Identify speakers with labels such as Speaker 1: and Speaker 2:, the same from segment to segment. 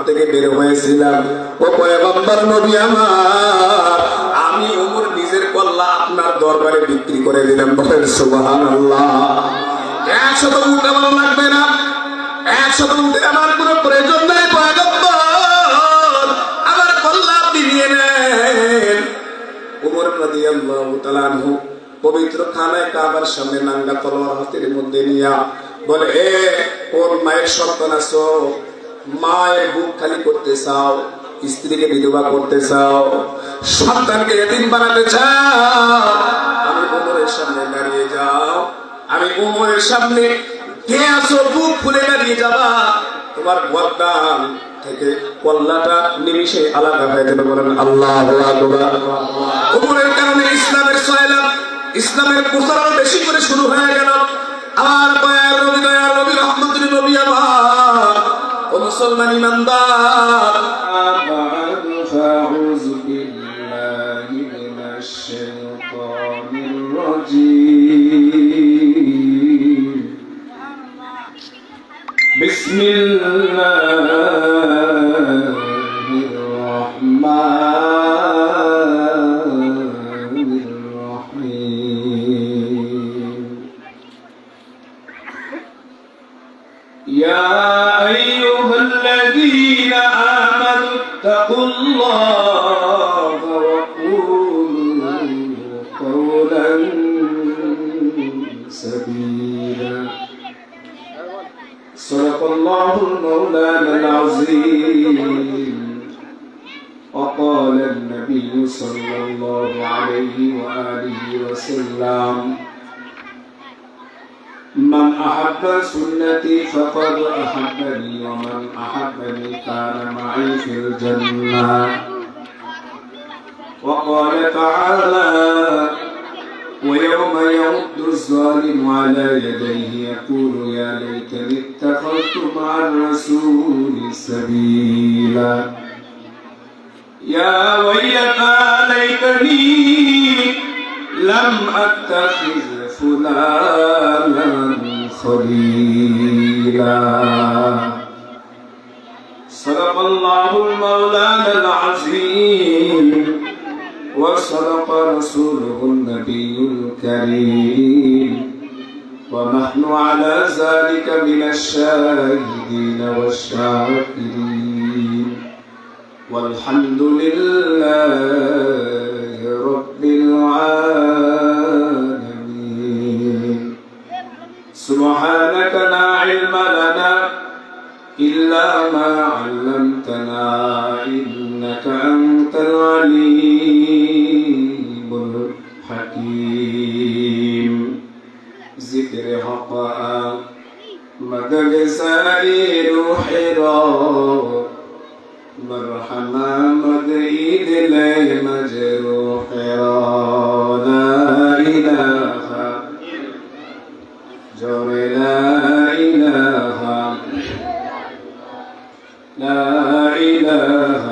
Speaker 1: থেকে বের হয়েছিলাম, ও পয়গম্বর নবী আমার, আমি ওমর নিজের কল্লা আপনার দরবারে বিক্রি করে দিলাম। বলেন সুবহানাল্লাহ। 100 উট আমার লাগবে না, 100 উটের আমার কোনো প্রয়োজন নাই পয়গম্বর, আমার কল্লা আপনি নিয়ে নেন। ওমর রাদিয়াল্লাহু তাআলা আনহু পবিত্র খানায় কাবার সামনে নাঙ্গা তলোয়ার হাতের মধ্যে নিয়া বলে, এ কোন মায়ের সন্তান আছো, মায়ের বুক খালি করতে চাও, স্ত্রীকে বিধবা করতে চাও, সন্তানকে এতিম বানাতে চাও, আমি ওমরের সামনে দাঁড়িয়ে যাও, আমি ওমরের সামনে কে আছো বুক খুলে দাঁড়িয়ে যাবা, তোমার গর্দান থেকে কল্লাটা নিমিষে আলাদা হয়ে যাবে। বলেন আল্লাহু আকবার। ওমরের কারণে ইসলামের সয়লাব, ইসলামের প্রচার বেশি করে শুরু হয়ে গেল। আমার দয়ার নবী রহমতুল নবী আমার ও মুসলমান ইমানদার,
Speaker 2: আউযু বিল্লাহি মিনাশ শাইতানির রাজীম। বিসমিল্লাহির রাহমানির রাহিম। ইয়া আইয়ুহাল্লাযীনা আমানু ইত্তাকুল্লাহা ওয়া কুলু কাওলান সাদীদা। সাদাকাল্লাহুল মাওলানাল আযীম। وقال النبي صلى الله عليه وآله وسلم: من أحب سنتي فقد أحبني ومن أحبني كان معي في الجنة. وقال تعالى: ويوم يعض الظالم على يديه يقول يا ليتني اتخذت مع الرسول سبيلا. يا ويلتى ليتني لم أتخذ فلانا خليلا. صدق الله المولانا العظيم وصدق رسوله النبي الكريم ونحن على ذلك من الشاهدين والشاكرين والحمد لله رب العالمين. سبحانك لا علم لنا إلا ما علمتنا إنك أنت العليم الحكيم. ذكر حقا مدد سائر حراء مرحمة مدعيد لي مجروح لا إله جور لا إله لا إله.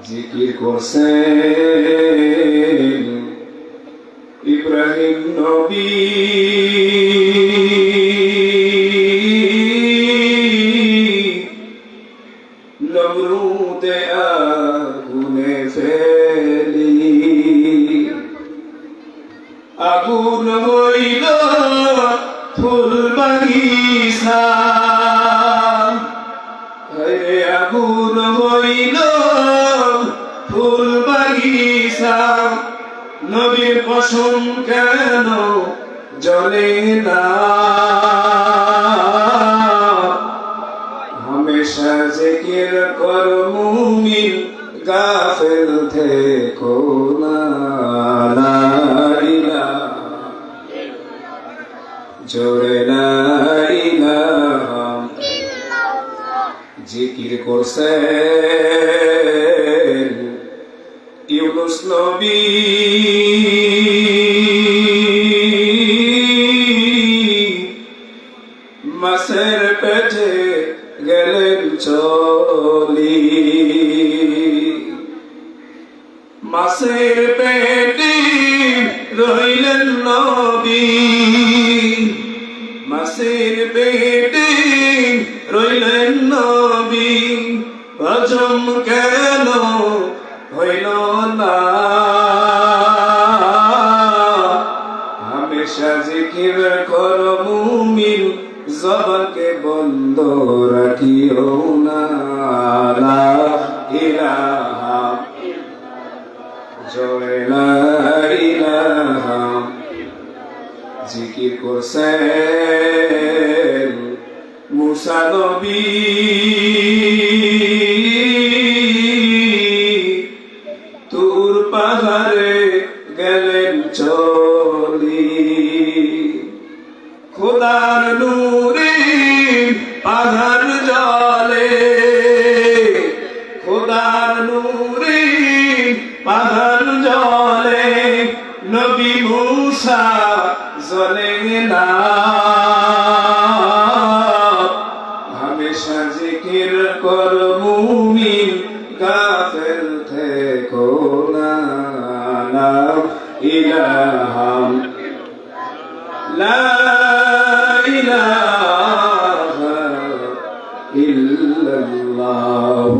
Speaker 2: জিকির করছেন ইব্রাহিম নবী, নমরুদে আগুনে ফেলি, আগুন হইল ফুল বাগিচা, আগুন হইল ফুল বাগিচা, নবীর পশম কেন জ্বলে না? হামেশা জিকির কর মুমিন, গাফিল থেকো না। লা ইলাহা জোরে লা ইলাহা। জিকির করছেন ইউনুস নবী, মাছের পেটে গেলেন চলি, মাছের পেটে রইলেন নবী, মাছের পেটে রইলেন নবী। কেন হইল না হামেশা জিকির কর মুমিন জবানকে বন্ধ রাখিও না লা ইলাহা জয় লা ইলাহা জিকির করছেন মুসা নবী তুর পাহাড়ে গেলেন চলি খোদার নূরে পাহাড় জলে খোদার নূরে পাহাড় জলে নবী মুসা জলে না হামেশা জিকির কর মুমিন গাফিল থেকো না লা ইলাহা লা ইলাহা ইল্লাল্লাহ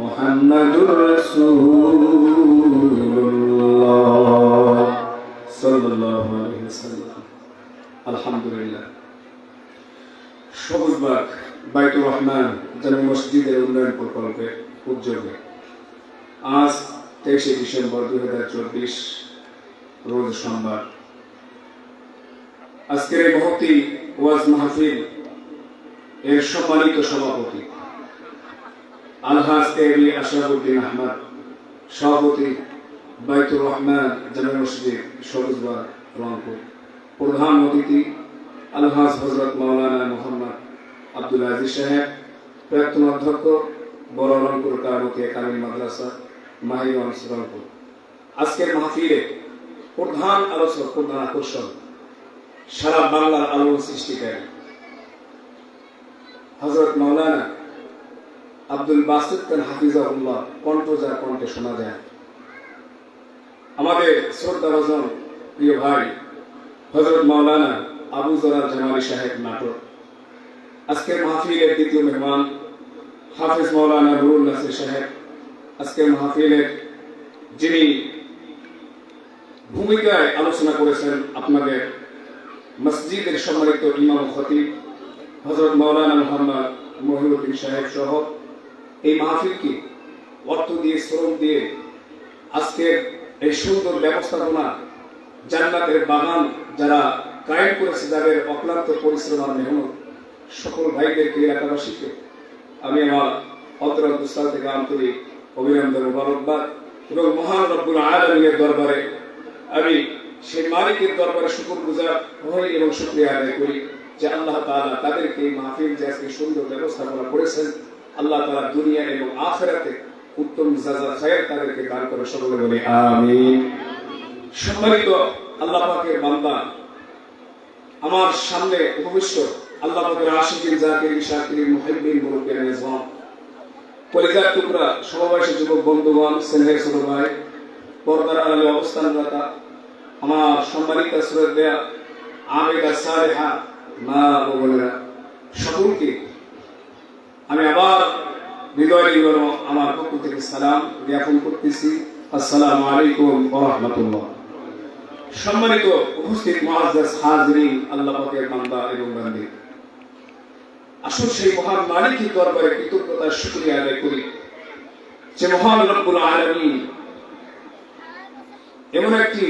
Speaker 2: মুহাম্মাদুর রাসূলুল্লাহ সাল্লাল্লাহু আলাইহি ওয়াসাল্লাম। আলহামদুলিল্লাহ। সবুজবাগ বাইতুর রহমান জামে মসজিদের উন্নয়ন প্রকল্পের উদ্যোগে আজ 23শে ডিসেম্বর 2024 রোজ সোমবার আজকের এই মহতি ওয়াজ মাহফিল এর সম্মানিত সভাপতি আলহাজ এবি আশরাফুদ্দিন আহমদ, সভাপতি বাইতুর রহমান জামে মসজিদ সবুজবাগ রংপুর, প্রধান অতিথি আলহাজ হযরত মাওলানা মোহাম্মদ আব্দুল আজিজ সাহেব, প্রাক্তন অধ্যক্ষ বড় রংপুর কারমতি কামিল মাদ্রাসা মাহিগঞ্জ রংপুর। আজকের মাহফিলে প্রধান আলোচক, প্রধান আকর্ষণ সারা বাংলার আলোর সৃষ্টিকারী হযরত মাওলানা আব্দুল বাসিত খান হাফিজাহুল্লাহ, কণ্ঠ যার কণ্ঠে শোনা যায়। আমাদের শ্রদ্ধাভাজন প্রিয় ভাই হযরত মাওলানা আবু জরার জামালি সাহেব নাটক। আজকের মাহফিলের দ্বিতীয় মেহমান হাফিজ মাওলানা নুরুল নাসির সাহেব। আজকের মাহফিলের যিনি ভূমিকায় আলোচনা করেছেন আপনাদের মসজিদের সম্মানিত ইমাম ও খতিব হযরত মাওলানা মুহাম্মদ মহিউদ্দিন সাহেব সহ এই মাহফিলকে অর্থ দিয়ে, শ্রম দিয়ে আজকের এই সুন্দর ব্যবস্থাপনা, জান্নাতের বাগান যারা কায়েম করেছে, যাদের অক্লান্ত পরিশ্রম আর মেহনত, সকল ভাইদেরকে, এলাকাবাসীকে আমি আমার অন্তরস্থল থেকে আন্তরিক অভিনন্দন, মোবারকবাদ এবং মহান রব্বুল আলামিনের দরবারে আমি সেই মালিকের দরবারে শুকরগুজার হই এবং শুকরিয়া আদায় করি যে আল্লাহ তাআলা তাদেরকে এই মাহফিল যে আজকে সুন্দর ব্যবস্থাপনা করেছেন, আল্লাহ তাআলা দুনিয়া এবং আখিরাতে উত্তম জাযা খায়ের তাদেরকে দান করে, সকলে বলি আমিন। সম্মানিত আল্লাহ পাকের বান্দা, আমার সামনে উপবিষ্ট আল্লাহ পাকের আশিকিন, জাকিরিন, শাকিরিন, মুহিব্বিন, মুরব্বিয়ান নিজাম, কলিজার টুকরা সমবয়সী যুবক বন্ধুগণ, স্নেহের ছোট ভাই, পর্দার আড়ালে অবস্থানরত আমার সম্মানিত শ্রদ্ধেয় আবেদা সালেহা মা ও বোনেরা, সকলকে আমি আবার হৃদয় নিগড় আমার পক্ষ থেকে সালাম জ্ঞাপন করতেছি। আসসালামু আলাইকুম ওয়া রাহমাতুল্লাহ। সম্মানিত উপস্থিত মুআজ্জাজ হাজিরিন, আল্লাহ পাকের বান্দা এবং বান্দি, আসুন সেই মহান মালিকের দরবারে কৃতজ্ঞতার শুকরিয়া আদায় করি যে মহান রব্বুল আলামিন এমন একটি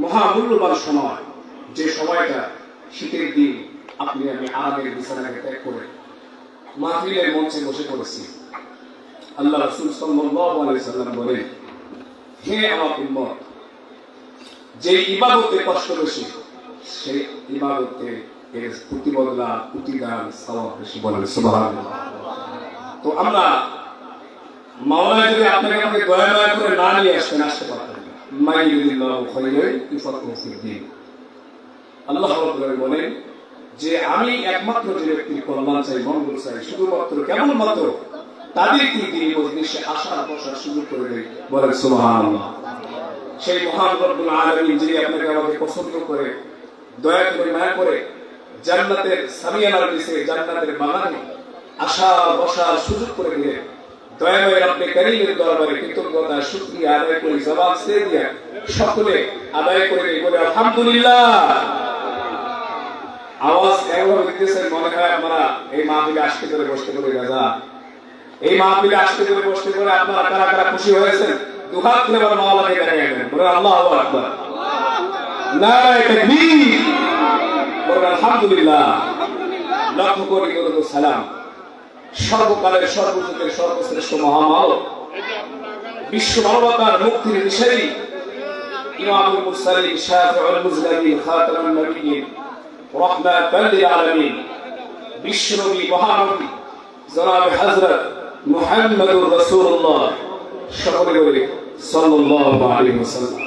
Speaker 2: মহামূল্যবান সময়, যে সময়টা শীতের দিন আপনি আমি আরামের বিছানাকে ত্যাগ করে মাহফিলের মঞ্চে বসে পড়েছি। আল্লাহ রাসূল সাল্লাল্লাহু আলাইহি সাল্লাম বলেন, হে আমার উম্মত, যে ইবাদতে কষ্ট বেশি সেই ইবাদতে এর প্রতিবদলা, প্রতিদান, সওয়াব বেশি। বলেন সুবহানাল্লাহ। তো আমরা মাওলা যদি আপনাকে আমাকে দয়া দয়া করে না নিয়ে আসতেন, আসতে পারতেন না। মাইয়ুরিদিল্লাহু খায়রান ইউফাক্কিহু ফিদ্দীন। আল্লাহ রাব্বুল আলামিন বলেন যে আমি একমাত্র যে ব্যক্তির কল্যাণ চাই, মঙ্গল চাই, শুধুমাত্র কেবলমাত্র তাদেরকে তিনি মজলিসে আসার বসার সুযোগ করে দেয়। বলেন সুবহানাল্লাহ। সেই মহান রব্বুল আলামিন যিনি আপনাকে আমাকে পছন্দ করে, দয়া করে, মায়া করে জান্নাতের সামিয়ানার নিচে, জান্নাতের বাগানে আসা বসার সুযোগ করে দিলেন। দয়াময় রব্বে কারীমের দরবারে কৃতজ্ঞতা শুকরিয়া আদায় করি, জবান ছেড়ে দিয়া সকলে আদায় করে বলে আলহামদুলিল্লাহ। আওয়াজ এমন দিতেছেন মনে হয় আপনারা এই মাহফিলে আসতে করে বসতে করে রাজা, এই মাহফিলে আসতে করে বসতে করে আপনারা কারা কারা খুশি হয়েছেন দুহাত তুলে আবার মাওলাকে দেখা গেলেন, বলে আল্লাহু আকবার, নারায়ে তাকবীর, বলে আলহামদুলিল্লাহ। লক্ষ কোটি কোটি সালাম সর্বকালের সর্বযুগের সর্বশ্রেষ্ঠ মহামানব, বিশ্ব মানবতার মুক্তির দিশারি ইমামুল মুরসালিন শাফিউল মুজলামিন খাতামুন নবিয়্যিন রাহমাতাল লিল আলামিন বিশ্বনবী মহানবী জনাব হযরত মুহাম্মদুর রাসূলুল্লাহ সকলে বলে সাল্লাল্লাহু আলাইহি ওয়াসাল্লাম।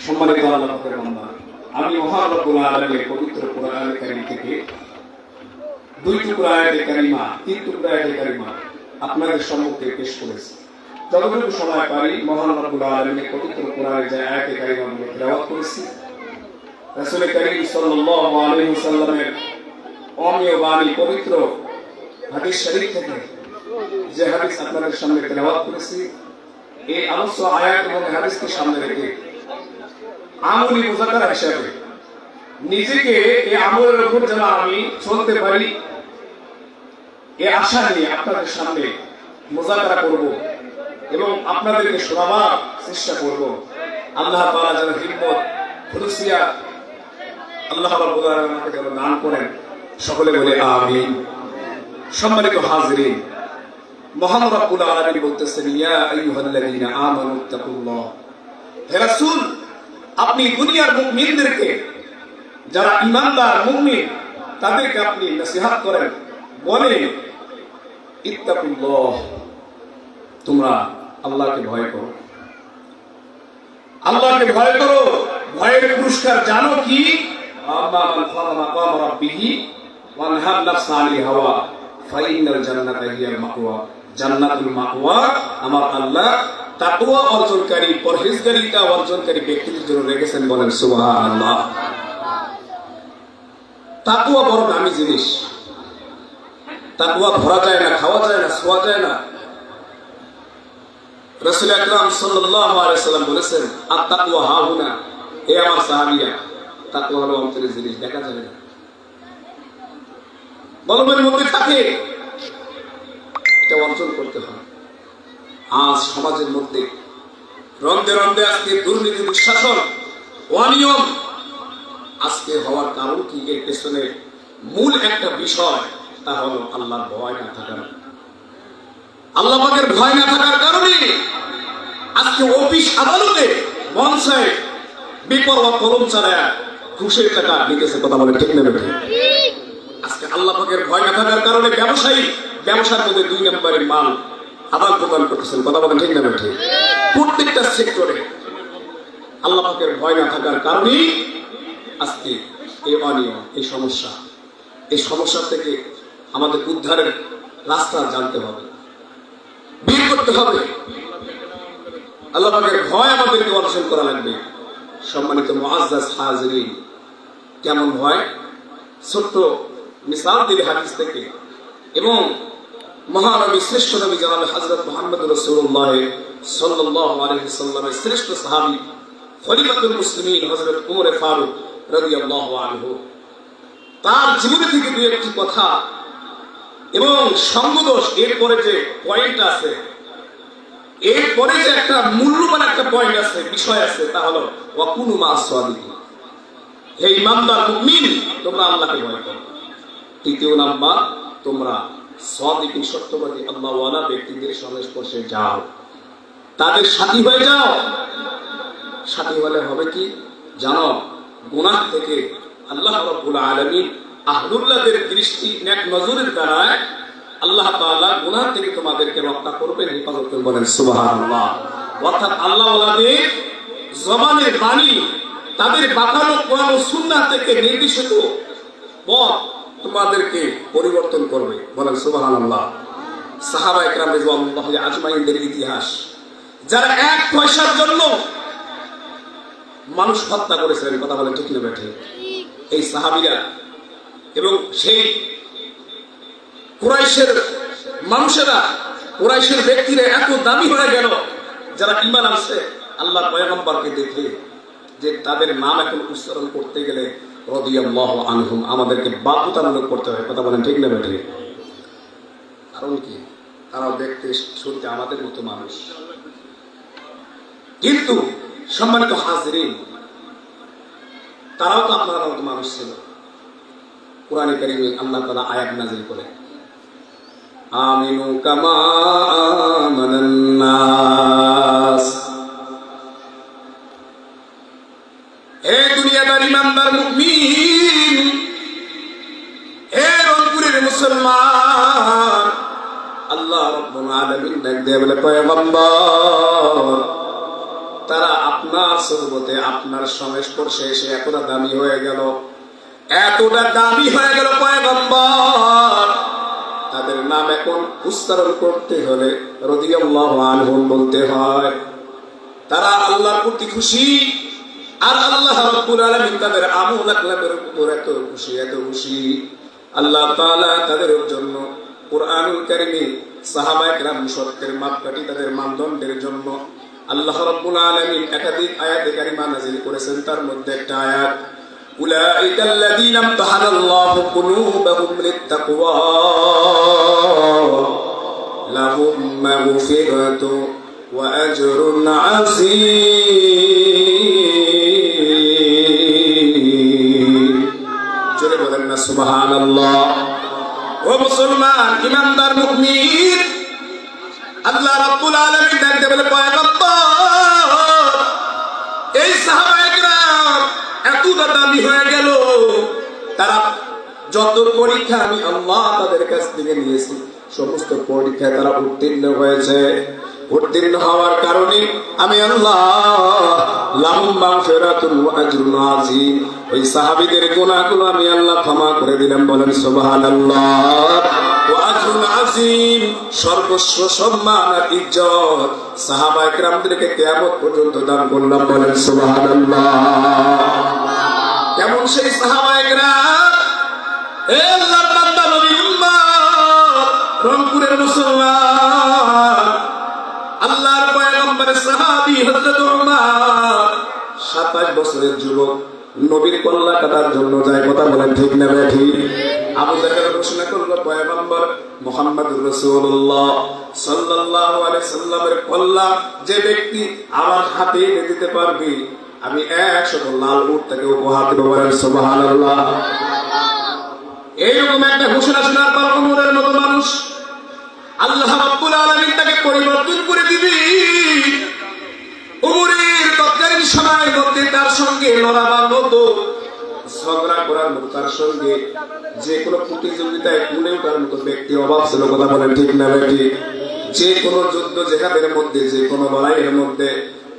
Speaker 2: সম্মানিত আল্লাহর বান্দা, আমি মহান রব্বুল আলামিনের পবিত্র কোরআন কারীম থেকে দুই টুকরা আয়াতে কারিমা, তিন টুকরা আয়াতে কারিমা আপনাদের সম্মুখে পেশ করেছি। যতটুকু সময় পারি মহান রব্বুল আলামিনের পবিত্র কোরআনের যে আয়াতে কারিমাগুলো তেলাওয়াত করেছি, রাসূল কারীম সাল্লাল্লাহু আলাইহি ওয়াসাল্লামের অমীয় বাণী পবিত্র হাদিস শরীফ থেকে যে হাদিস আপনাদের সামনে তেলাওয়াত করেছি, এই আলোচ্য আয়াত এবং হাদিসকে সামনে রেখে আমলি মুযাক্কারা হিসেবে নিজেকে এই আমলের উপর যেন আমি চলতে পারি, এই আশা নিয়ে আপনাদের সামনে মুযাক্কারা করব এবং আপনাদেরকে শোনাবার চেষ্টা করব। আল্লাহ তাআলা যেন হিম্মত খুলুসিয়া আল্লাহ রাব্বুল আলামিন আমাকে যেন দান করেন, সকলে বলে আমিন। সম্মানিত হাজিরিন, মহান রব্বুল আলামিন বলতেছেন, ইয়া আইয়ুহাল্লাযীনা আমানু তাকুল্লাহ, হে রাসূল আপনি দুনিয়ার মুমিনদেরকে, যারা ঈমানদার মুমিন তাদেরকে আপনি নসিহত করেন, বলেন ইত্তাকুল্লাহ, তোমরা আল্লাহকে ভয় করো, আল্লাহকে ভয় করো। ভয়ের পুরস্কার জানো কি? আম্মা মান খাফা মাকাম রাব্বিহি ওয়া নাহা নাফসা আনিল হাওয়া ফাইনাল জান্নাতা হিয়াল মাওয়া। জান্নাতুল মাওয়া আমার আল্লাহ তাকওয়া অর্জনকারী, পরহেজগারিতা অর্জনকারী ব্যক্তিদের জন্য রেখেছেন, বলেন সুবহানাল্লাহ। তাকওয়া বড় দামি জিনিস, তাকওয়া ধরা যায় না, খাওয়া যায় না, শোয়া যায় না। রাসূল আকরাম সাল্লাল্লাহু আলাইহি ওয়াসাল্লাম বলেছেন, আত-তাকওয়া হাহুনা, হে আমার সাহাবীরা, তাকওয়া হলো অন্তরের জিনিস, দেখা যায় না, কলবের মধ্যে থাকে, এটা অর্জন করতে হয়। আজ সমাজের মধ্যে রন্ধে রন্ধে আজকে দুর্নীতি, দুঃশাসন, অনিয়ম আজকে হওয়ার কারণ কি? এর পেছনে মূল একটা বিষয়, তা হলো আল্লাহর ভয় না থাকার, আল্লাহ পাকের ভয় না থাকার কারণে আজকে অফিস আদালতে মঞ্চায় বেপরোয়া কলম চালায় ঘুষের টাকা নিতেছে, কথা বলে ঠিক না বেঠিক? আজকে আল্লাহ পাকের ভয় না থাকার কারণে ব্যবসায়ী ব্যবসার মধ্যে দুই নম্বরের মাল আদান প্রদান করতেছেন, কথা বলেন ঠিক না বেঠিক? প্রত্যেকটা সেক্টরে আল্লাহ পাকের ভয় না থাকার কারণে আজকে এই অনিয়ম, এই সমস্যা, এই সমস্যা থেকে আমাদের উদ্ধারের রাস্তা জানতে হবে, বের করতে হবে। আল্লাহ পাকের ভয় আমাদেরকে অর্জন করা লাগবে। সম্মানিত মুআজ্জাজ হাজিরিন, কেমন ভয়? ছোট্ট মিসাল দিলে হাদিস থেকে, এবং মহানবী শ্রেষ্ঠ নবী জনাব হযরত মুহাম্মদুর রাসূলুল্লাহ সাল্লাল্লাহু আলাইহি ওয়াসাল্লামের শ্রেষ্ঠ সাহাবী খলিফাতুল মুসলিমিন হযরত ওমর ফারুক রাদিয়াল্লাহু আনহু, তার জীবনী থেকে দুই একটি কথা এবং সঙ্গদোষ, এরপরে যে পয়েন্ট আছে, এরপরে যে একটা মূল্যবান একটা পয়েন্ট আছে, বিষয় আছে, তা হলো ওয়াকুনু মা সাদিকিন, হে ইমানদার মুমিন তোমরা আল্লাহকে ভয় করো। তৃতীয় নাম্বার, তোমরা সাদিকিন সত্যবাদী আল্লাহওয়ালা ব্যক্তিদের সংস্পর্শে যাও, তাদের সাথী হয়ে যাও। সাথী হলে হবে কি জানো? গুনাহ থেকে আল্লাহ রাব্বুল আলামিন আহলুল্লাহদের দৃষ্টি নেক নজরের দ্বারায় আল্লাহ তাআলা গুনাহ থেকে তোমাদেরকে রক্ষা করবেন, হেফাজত করবেন, বলেন সুবহানাল্লাহ। অর্থাৎ আল্লাহওয়ালাদের জবানের বাণী, তাদের বাঁকানো কোরআন ও সুন্নাহ থেকে নির্দেশিত পথ তোমাদেরকে পরিবর্তন করবে, বলেন সুবহানাল্লাহ। সাহাবা ইকরাম রাদিয়াল্লাহু আজমাইনদের ইতিহাস, যারা এক পয়সার জন্য মানুষ হত্যা করেছিলেন, কথা বলেন ঠিক না বেঠিক? এই সাহাবীরা এবং সেই কুরাইশের মানুষেরা, কুরাইশের ব্যক্তিরা এত দামি হয়ে গেল, যারা ঈমান আনছে আল্লাহর পয়গম্বরকে দেখে, যে তাদের নাম এখন উচ্চারণ করতে গেলে রাদিয়াল্লাহু আনহুম আমাদেরকে বাধ্যতামূলক করতে হয়। কথা বলেন ঠিক না বেঠিক? কারণ কি? তারাও দেখতে শুনতে আমাদের মতো মানুষ, কিন্তু সম্মানিত হাজিরিন, তারাও তো আপনার মতো মানুষ ছিল। কোরআনে কারিমে আল্লাহ তাআলা আয়াত নাযিল করে, আমিনু কামা আমানান নাস। হে দুনিয়াদার ইমানদার মুমিন, হে রংপুরের মুসলমান, আল্লাহ রাব্বুল আলামিন ডাক দিয়ে বলে, পয়গম্বর তারা আপনার সুহবতে, আপনার সংস্পর্শে এসে এতটা দামি হয়ে গেল, এতটা দামি হয়ে গেল পয়গম্বর, তাদের নাম এখন উচ্চারণ করতে হলে রাদিয়াল্লাহু আনহুম বলতে হয়। তারা আল্লাহর প্রতি খুশি, আর আল্লাহ রাব্বুল আলামিন তাদের আমল আকলামের উপর এত খুশি, এত খুশি। আল্লাহ তাআলা তাদের জন্য কুরআনুল কারীমে সাহাবায়ে কেরাম সত্যের মাপকাঠি, তাদের মানদণ্ডের জন্য আল্লাহ রাব্বুল আলামিন একাধিক আয়াতে কারিমা নাযিল করেছেন। তার মধ্যে একটা আয়াত, উলাইকাল্লাযীনা ইমতাহানাল্লাহু কুলুবাহুম লিত্তাকওয়া লাহুম মাগফিরাতুন ওয়া আজরুন আযীম। জোরে বলেন না সুবহানাল্লাহ। ও মুসলমান, ইমানদার মুমিন, আল্লাহ রাব্বুল আলামিন ডাকতে বলে, পয়গম্বর এই সাহাবায়ে কেরাম এতটা দামি হয়ে গেল, তারা যত পরীক্ষা আমি আল্লাহ তাদের কাছ থেকে নিয়েছি সমস্ত পরীক্ষায় তারা উত্তীর্ণ হয়েছে। উত্তীর্ণ হওয়ার কারণে আমি আল্লাহ লাহুম মাগফিরাতুন ওয়া আজরুন আযীম, ওই সাহাবীদের গুনাহগুলো আমি আল্লাহ ক্ষমা করে দিলাম। বলেন সুবহানাল্লাহ। ওয়া আজরুন আযীম, সর্বস্ব সম্মান আর ইজ্জত সাহাবায়ে কেরামদেরকে কিয়ামত পর্যন্ত দান করলাম। বলেন সুবহানাল্লাহ। কেমন সেই সাহাবায়ে কেরাম? এ আল্লাহর বান্দা, নবী উম্মত, রংপুরের মুসলমান, আল্লাহর পয়গম্বরের সাহাবী হযরত ওমর 27 বছরের যুবক, নবীর কল্লা কাটার জন্য যায়। কথা বলেন ঠিক না বেঠিক? আবু জাহেল ঘোষণা করলো, পয়গম্বর মুহাম্মদুর রাসূলুল্লাহ সাল্লাল্লাহু আলাইহি সাল্লামের কল্লা যে ব্যক্তি আমার হাতে এনে দিতে পারবে, আমি 100 লাল উট তাকে উপহার দেব। বলেন সুবহানাল্লাহ। এইরকম একটা ঘোষণা শোনার পর ওমরের মতো মানুষ আল্লাহ রাব্বুল আলামিন তাকে পরিবর্তন করে দিবে। ওমরের তৎকালীন সময়ের মধ্যে তার সঙ্গে লড়াবার মতো, ঝগড়া করার মতো, তার সঙ্গে যে কোনো প্রতিযোগিতায় কুলে ওঠার মতো ব্যক্তি অভাব ছিল। কথা বলেন ঠিক না বেঠিক? যে কোনো যুদ্ধ জেহাদের মধ্যে, যে কোনো লড়াইয়ের মধ্যে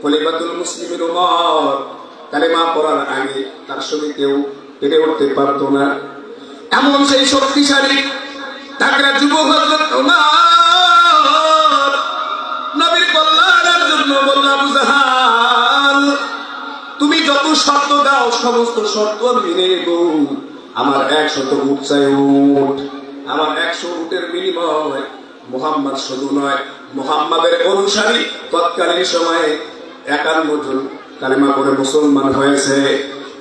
Speaker 2: খলিফাতুল মুসলিমিন ওমর কালেমা পড়ার আগে তার সঙ্গে কেউ পেরে উঠতে পারতো না। এমন সেই শক্তিশালী তাকড়া যুবক হযরত ওমর নবীর কল্যাণের জন্য বলল, আবু জাহাল তুমি যত শর্ত দাও সমস্ত শর্ত আমি মেনে নেব। আমার 100 উট চাই, উট, আমার 100 উটের বিনিময় মুহাম্মদ শুধু নয়, মুহাম্মাদের অনুসারী তৎকালীন সময়ে 51 জন কালেমা পড়ে মুসলমান হয়েছে।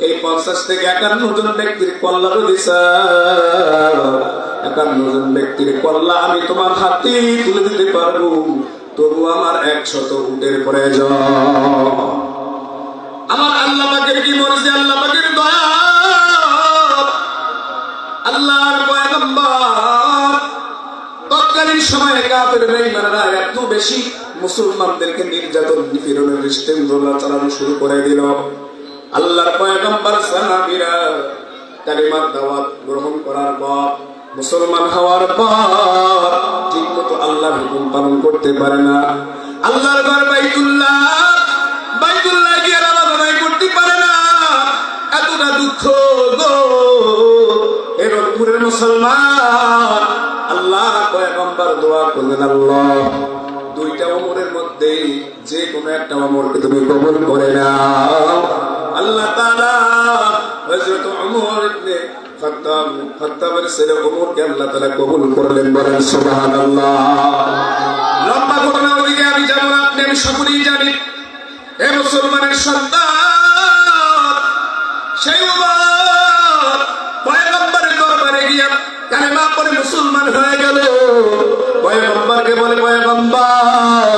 Speaker 2: এই 50 থেকে 51 জন ব্যক্তির কল্লা দিছা, 51 জন ব্যক্তির কল্লা আমি তোমার হাতে তুলে দিতে পারবো, তবু আমার 100 উটের প্রয়োজন। আমার আল্লাহ পাকের কি মর্জি, আল্লাহ পাকের দয়া, আল্লাহর পয়গম্বর তৎকালীন সময়ে কাফের বেঈমানরা এত বেশি মুসলমানদেরকে নির্যাতন নিপীড়নের দৃষ্টান্তরা চালানো শুরু করে দিল। আল্লাহর পয়গম্বর সাহাবীরা কালিমার দাওয়াত গ্রহণ করার পর, মুসলমান হওয়ার পর ঠিক মতো আল্লাহর হুকুম পালন করতে পারে না। আল্লাহর ঘর বাইতুল্লাহ গিয়ে নামাজ আদায় করতে পারে না। এতটা দুঃখ গো এ রংপুরের মুসলমান। আল্লাহ পয়গম্বর দোয়া করলেন, আল্লাহ দুইটা ওমরের মধ্যে যে কোনো একটা ওমরকে তুমি কবুল করে নাও। আল্লাহ তাআলা হযরত ওমর ইবনে
Speaker 1: খাত্তাবের ছেলে ওমরকে আল্লাহ তাআলা কবুল করলেন, বলেন সুবহানাল্লাহ। লম্বা ঘটনা, ওদিকে আমি যাব না, আপনি আমি সকলেই জানি। এ মুসলমানের সন্তান, সেই ওমর পয়গম্বরের দরবারে গিয়া কালেমা পড়ে মুসলমান হয়ে গেল। পয়গম্বরকে বলে, পয়গম্বর,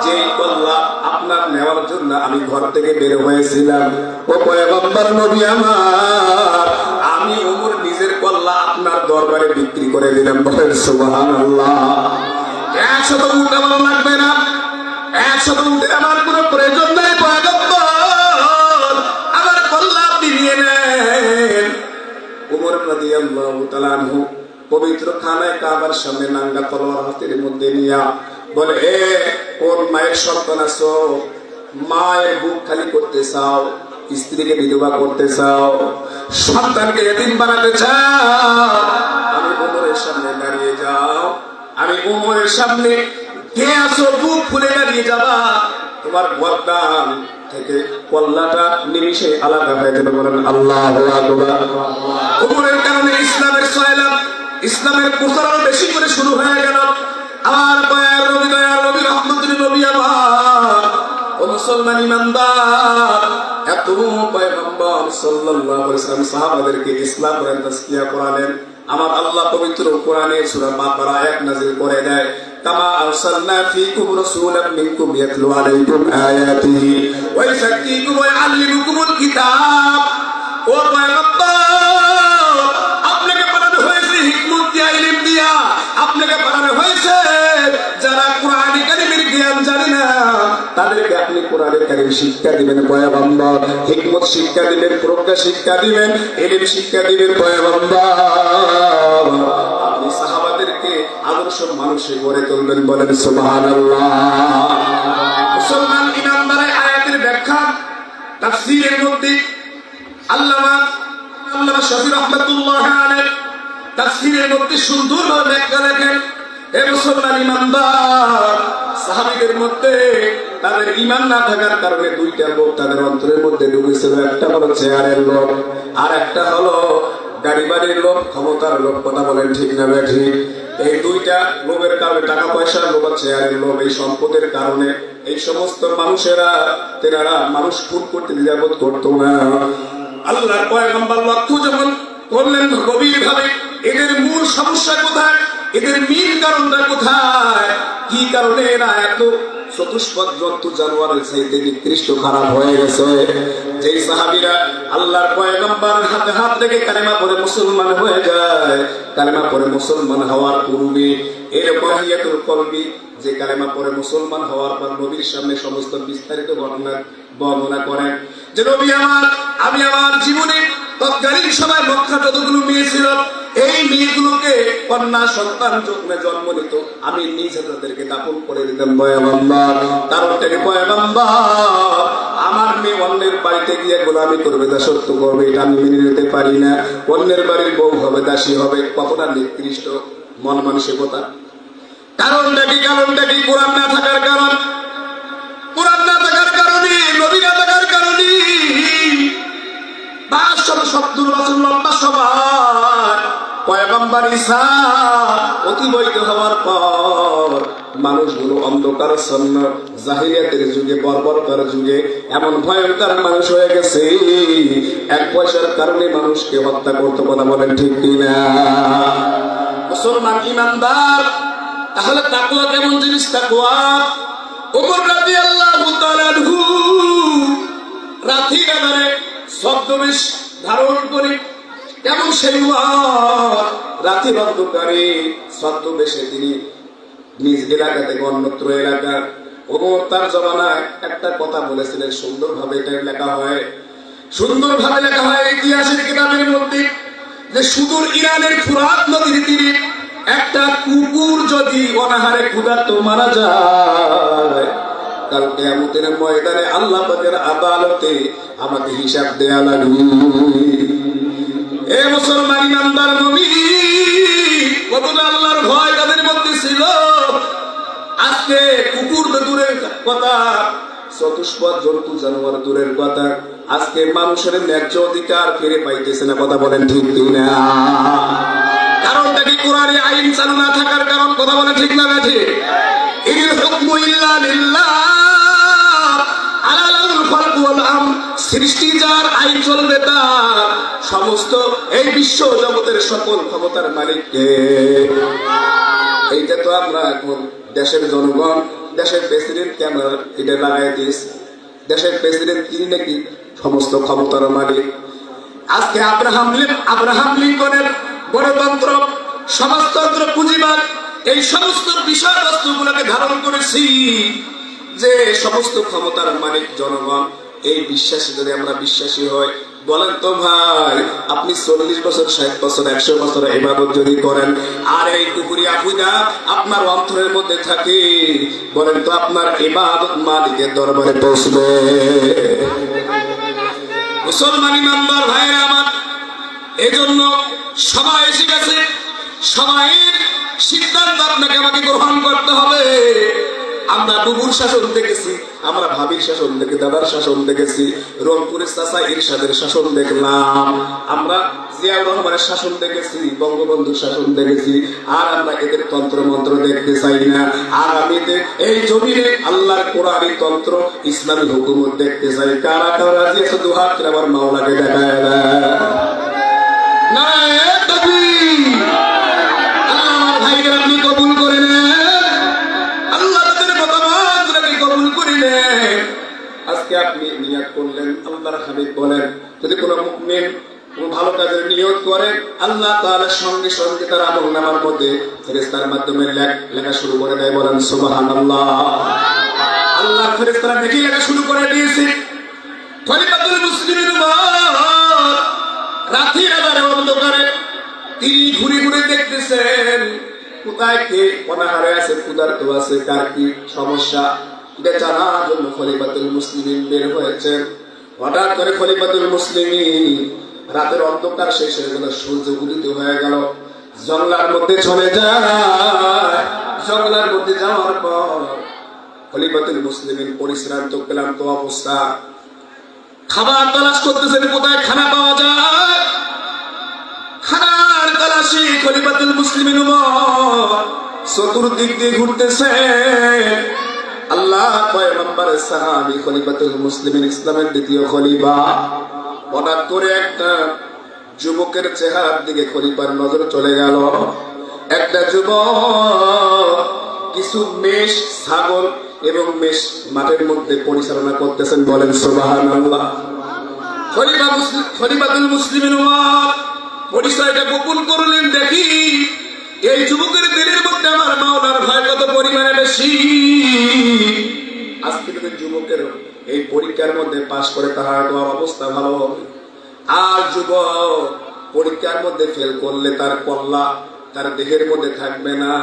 Speaker 1: যেই কল্লা আপনার নেওয়ার জন্য আমি ঘর থেকে বের হয়েছিলাম, ও পয়গম্বর নবী আমার, আমি ওমর নিজের কল্লা আপনার দরবারে বিক্রি করে দিলাম, বলেন সুবহানাল্লাহ। 100 উট আমার লাগবে না, 100 উটে আমার কোনো প্রয়োজন নেই পয়গম্বর, আমার কল্লা আপনি নিয়ে নেন। ওমর রাদিয়াল্লাহু তাআলা আনহু পবিত্র খানায় কাবার সামনে নাঙ্গা তলোয়ার হাতের মধ্যে নিয়া বলে, এ কোন মায়ের সন্তান আছো, মায়ের বুক খালি করতে চাও, স্ত্রীকে বিধবা করতে চাও, সন্তানকে এতিম বানাতে চাও, আমি ওমরের সামনে দাঁড়িয়ে যাও, আমি ওমরের সামনে কে আছো, বুক খুলে দাঁড়িয়ে যাবা, তোমার গর্দান থেকে কল্লাটা নিমিষে আলাদা হয়ে যাবে, বলেন আল্লাহু আকবার। ওমরের কারণে ইসলামের সয়লাব, ইসলামের প্রচার আরো বেশি করে শুরু হয়ে গেল। আর দয়ার নবী রহমতুল নবী আমার, ও মুসলমান ইমানদার, এত পয়গম্বর সাল্লাল্লাহু আলাইহি ওয়াসাল্লাম সাহাবাদেরকে ইসলামের তাসকিয়া করালেন। আমার আল্লাহ পবিত্র কোরআনে সূরা বাকারা আয়াত নাযিল করে দেয়, কামা আরসালনা ফীকুম রাসূলাম মিনকুম ইয়াতলু আলাইকুম আয়াতিহি ওয়া ইউযাক্কিকুম ওয়া ইউআল্লিমুকুমুল কিতাব। ও পয়গম্বর, আপনাকে বানানো হয়েছে হিকমত দিয়া, ইলম দিয়া, আপনাকে বানানো হয়েছে যারা কোরআন কারীমের জ্ঞান জানে না তাদেরকে আপনি কোরআন কারীম শিক্ষা দিবেন পয়গম্বর, হিকমত শিক্ষা দিবেন, প্রজ্ঞা শিক্ষা দিবেন, ইলম শিক্ষা দিবেন পয়গম্বর। আপনি সাহাবাদেরকে আদর্শ মানুষে গড়ে তুলবেন, বলেন সুবহানাল্লাহ। মুসলমান ইমানদারের আয়াতের ব্যাখ্যা তাফসীরের মধ্যে আল্লামা শফি রহমাতুল্লাহ আলাইহি তাফসীরের মধ্যে সুন্দরভাবে ব্যাখ্যা লেখেন, এ মুসলমান ইমানদার, সাহাবীদের মধ্যে তাদের ঈমান না থাকার কারণে দুইটা লোক তাদের অন্তরের মধ্যে ঢুকেছিল। একটা হলো চেয়ারের লোক, আর একটা হলো গাড়ি বাড়ির লোক, ক্ষমতার লোক। কথা বলেন ঠিক না বেঠিক? এই দুইটা লোভের কারণে, টাকা পয়সার লোভ, চেয়ারের লোভ, এই সম্পদের কারণে এই সমস্ত মানুষেরা তেনারা মানুষ খুন করতে দ্বিধাবোধ করতো না। আল্লাহর পয়গম্বর লক্ষ্য যখন করলেন গভীর ভাবে, এদের মূল সমস্যা কোথায়, এদের মূল কারণটা কোথায়, কি কারণে এরা এত চতুষ্পদ জন্তু জানোয়ারের চাইতে নিকৃষ্ট খারাপ হয়ে গেছে। যেই সাহাবীরা আল্লাহর পয়গম্বরের হাতে হাত রেখে কালেমা পড়ে মুসলমান হয়ে যায়, কালেমা পড়ে মুসলমান হওয়ার পূর্বে এরকম ইয়াতুল কলবি, যে কালেমা পড়ে মুসলমান হওয়ার পর নবীর সামনে সমস্ত বিস্তারিত ঘটনা বর্ণনা করেন যে, নবী আমার, আমি আমার জীবনে তৎকালীন সময় মক্কা যতগুলো মেয়ে ছিল, এই মেয়েগুলোকে কন্যা সন্তান যত্নে জন্ম নিত, আমি নিজে তাদেরকে দাফন করে দিতাম পয়গম্বর। তার থেকে পয়গম্বর, আমার মেয়ে অন্যের বাড়িতে গিয়ে গোলামি করবে, দাসত্ব করবে, এটা আমি মেনে নিতে পারি না। অন্যের বাড়ির বউ হবে, দাসী হবে, কতটা নিকৃষ্ট মন মানসিকতা। কারণটা কি? কারণটা কি? কোরআন না থাকার কারণ, কোরআন না থাকার কারণে, নবী না থাকার কারণে। 570 বছর লম্বা সময় পয়গম্বর ঈসা অতিবাহিত হওয়ার পর মানুষগুলো অন্ধকারাচ্ছন্ন জাহিলিয়াতের যুগে, বর্বরতার যুগে এমন ভয়ঙ্কর মানুষ হয়ে গেছে, 1 পয়সার কারণে মানুষকে হত্যা করতে। কথা বলেন ঠিক কিনা? মুসলমান ইমানদার, তাহলে তাকওয়া কেমন জিনিস? তাকওয়া ওমর রাদিয়াল্লাহু তাআলা আনহু রাতের আধারে ছদ্মবেশ ধারণ করে, কেমন সেই রাতের অন্ধকারে ছদ্মবেশে তিনি নিজ এলাকা থেকে অন্যত্র এলাকা, ওমর তার জমানায় একটা কথা বলেছিলেন, সুন্দরভাবে এটা লেখা হয়, সুন্দরভাবে লেখা হয় ইতিহাসের কিতাবের মধ্যে, যে সুদূর ইরানের ফুরাত নদীর তীরে একটা কুকুর যদি অনাহারে ক্ষুধার্ত মারা যায়, কাল কিয়ামতের ময়দানে আল্লাহ পাকের আদালতে আমাকে হিসাব দেয়া লাগবে। এ মুসলমান ইমানদার মুমিন, কতটা আল্লাহর ভয় তাদের মধ্যে ছিল। আজকে কুকুর তো দূরের কথা, চতুষ্পদ জন্তু জানোয়ার দূরের কথা, আজকে মানুষের ন্যায্য অধিকার ফিরে পাইতেছে না, কথা বলেন ঠিক কিনা? কারণটা কি কোরআনে আইন চালু না থাকার কারণ, কথা বলে ঠিক না ঠিক? ইনিল হুকমু ইল্লা লিল্লাহ আলাল খালক ওয়াল আমর, সৃষ্টি যার, আইন চলবে তার, সমস্ত এই বিশ্ব জগতের সকল ক্ষমতার মালিককে। এইটা তো আমরা এখন দেশের জনগণ, দেশের প্রেসিডেন্টকে আমরা এটা লাগাই দিয়েছি। দেশের প্রেসিডেন্ট তিনি নাকি সমস্ত ক্ষমতার মালিক। আজকে আব্রাহাম লিঙ্কনের গণতন্ত্র, সমাজতন্ত্র, পুঁজিবাদ, এই সমস্ত বিষয়বস্তুগুলোকে ধারণ করেছি যে সমস্ত ক্ষমতার মালিক জনগণ। এই বিশ্বাসী যদি আমরা বিশ্বাসী হই, বলেন তো ভাই, আপনি 40 বছর, 60 বছর, 100 বছর ইবাদত যদি করেন আর এই কুকুরি আকুইদা আপনার অন্তরের মধ্যে থাকে, বলেন তো আপনার ইবাদত মালিকের দরবারে পৌঁছবে? মুসলমান ইমানদার ভাইরা আমার, এজন্য সবাই এসে গেছে, সবাইয়ের সিদ্ধান্ত আপনাকে আমাকে গ্রহণ করতে হবে। আমরা বুবুর শাসন দেখেছি, আমরা ভাবির শাসন দেখে, দাদার শাসন দেখেছি, রংপুরের চাচা ইরশাদের শাসন দেখলাম, আমরা জিয়াউর রহমানের শাসন দেখেছি, বঙ্গবন্ধুর শাসন দেখেছি, আর আমরা এদের তন্ত্র মন্ত্র দেখতে চাই না। আর আমি এই জমিনে আল্লাহর কোরআনী তন্ত্র, ইসলামী হুকুমত দেখতে চাই। কারা কারা রাজি আছে দুহাত তুলে আমার মাওলাকে দেখায় না। নারায়ে তাকবীর। আল্লাহ আমার ভাইদের আপনি কবুল করে নেন, আল্লাহ তাদের মতামতটাকে কবুল করে নেন। আজকে আপনি নিয়ত করলেন, আল্লাহর হাবিব বলেন, যদি কোনো মুমিন কোন ভালো কাজের নিয়ত করে, আল্লাহ তাআলা সঙ্গে সঙ্গে তার আমলনামার মধ্যে ফেরেশতার মাধ্যমে লেখা শুরু করে দেয়। বলেন সুবহানাল্লাহ। আল্লাহ ফেরেশতারা দেখি লেখা শুরু করে দিয়েছে। খলিফাতুল মুসলিমিন রাতের আধারে অন্ধকারে তিনি ঘুরে ঘুরে দেখতেছেন কোথায় কে অনাহারে আছে, ক্ষুধার্ত আছে, কার কি সমস্যা, এটা জানার জন্য খলিফাতুল মুসলিমিন বের হয়েছেন। হঠাৎ করে খলিফাতুল মুসলিমিন রাতের অন্ধকার শেষ হয়ে গেল, সূর্য উদিত হয়ে গেল, জঙ্গলার মধ্যে চলে যায়। জঙ্গলার মধ্যে যাওয়ার পর খলিফাতুল মুসলিমিন পরিশ্রান্ত ক্লান্ত অবস্থা, খাবার তালাশ করতেছেন, কোথায় খানা পাওয়া যায়। খানার তালাশি খলিফাতুল মুসলিমিন চতুর্দিক দিয়ে ঘুরতেছে। আল্লাহ পয়গম্বরের সাহাবী খলিফাতুল মুসলিমিন, ইসলামের দ্বিতীয় খলিফা। হঠাৎ করে একটা যুবকের চেহারার দিকে খলিফার নজর চলে গেল। একটা যুবক কিছু মেষ, ছাগল এবং মেষ মাঠের মধ্যে পরিচালনা করতেছেন। বলেন সুবহানাল্লাহ। খলিফাতুল মুসলিমিন পরিচয়টা গোপন করলেন। দেখি এই যুবকের দিলের মধ্যে আমার মাওলার ভয় কত পরিমাণে বেশি। আজকে যদি যুবকের এই পরীক্ষার মধ্যে পাশ করে তাহার অবস্থা ভালো হবে, আর যুবক পরীক্ষার মধ্যে ফেল করলে তার কল্লা তার দেহের মধ্যে থাকবে না।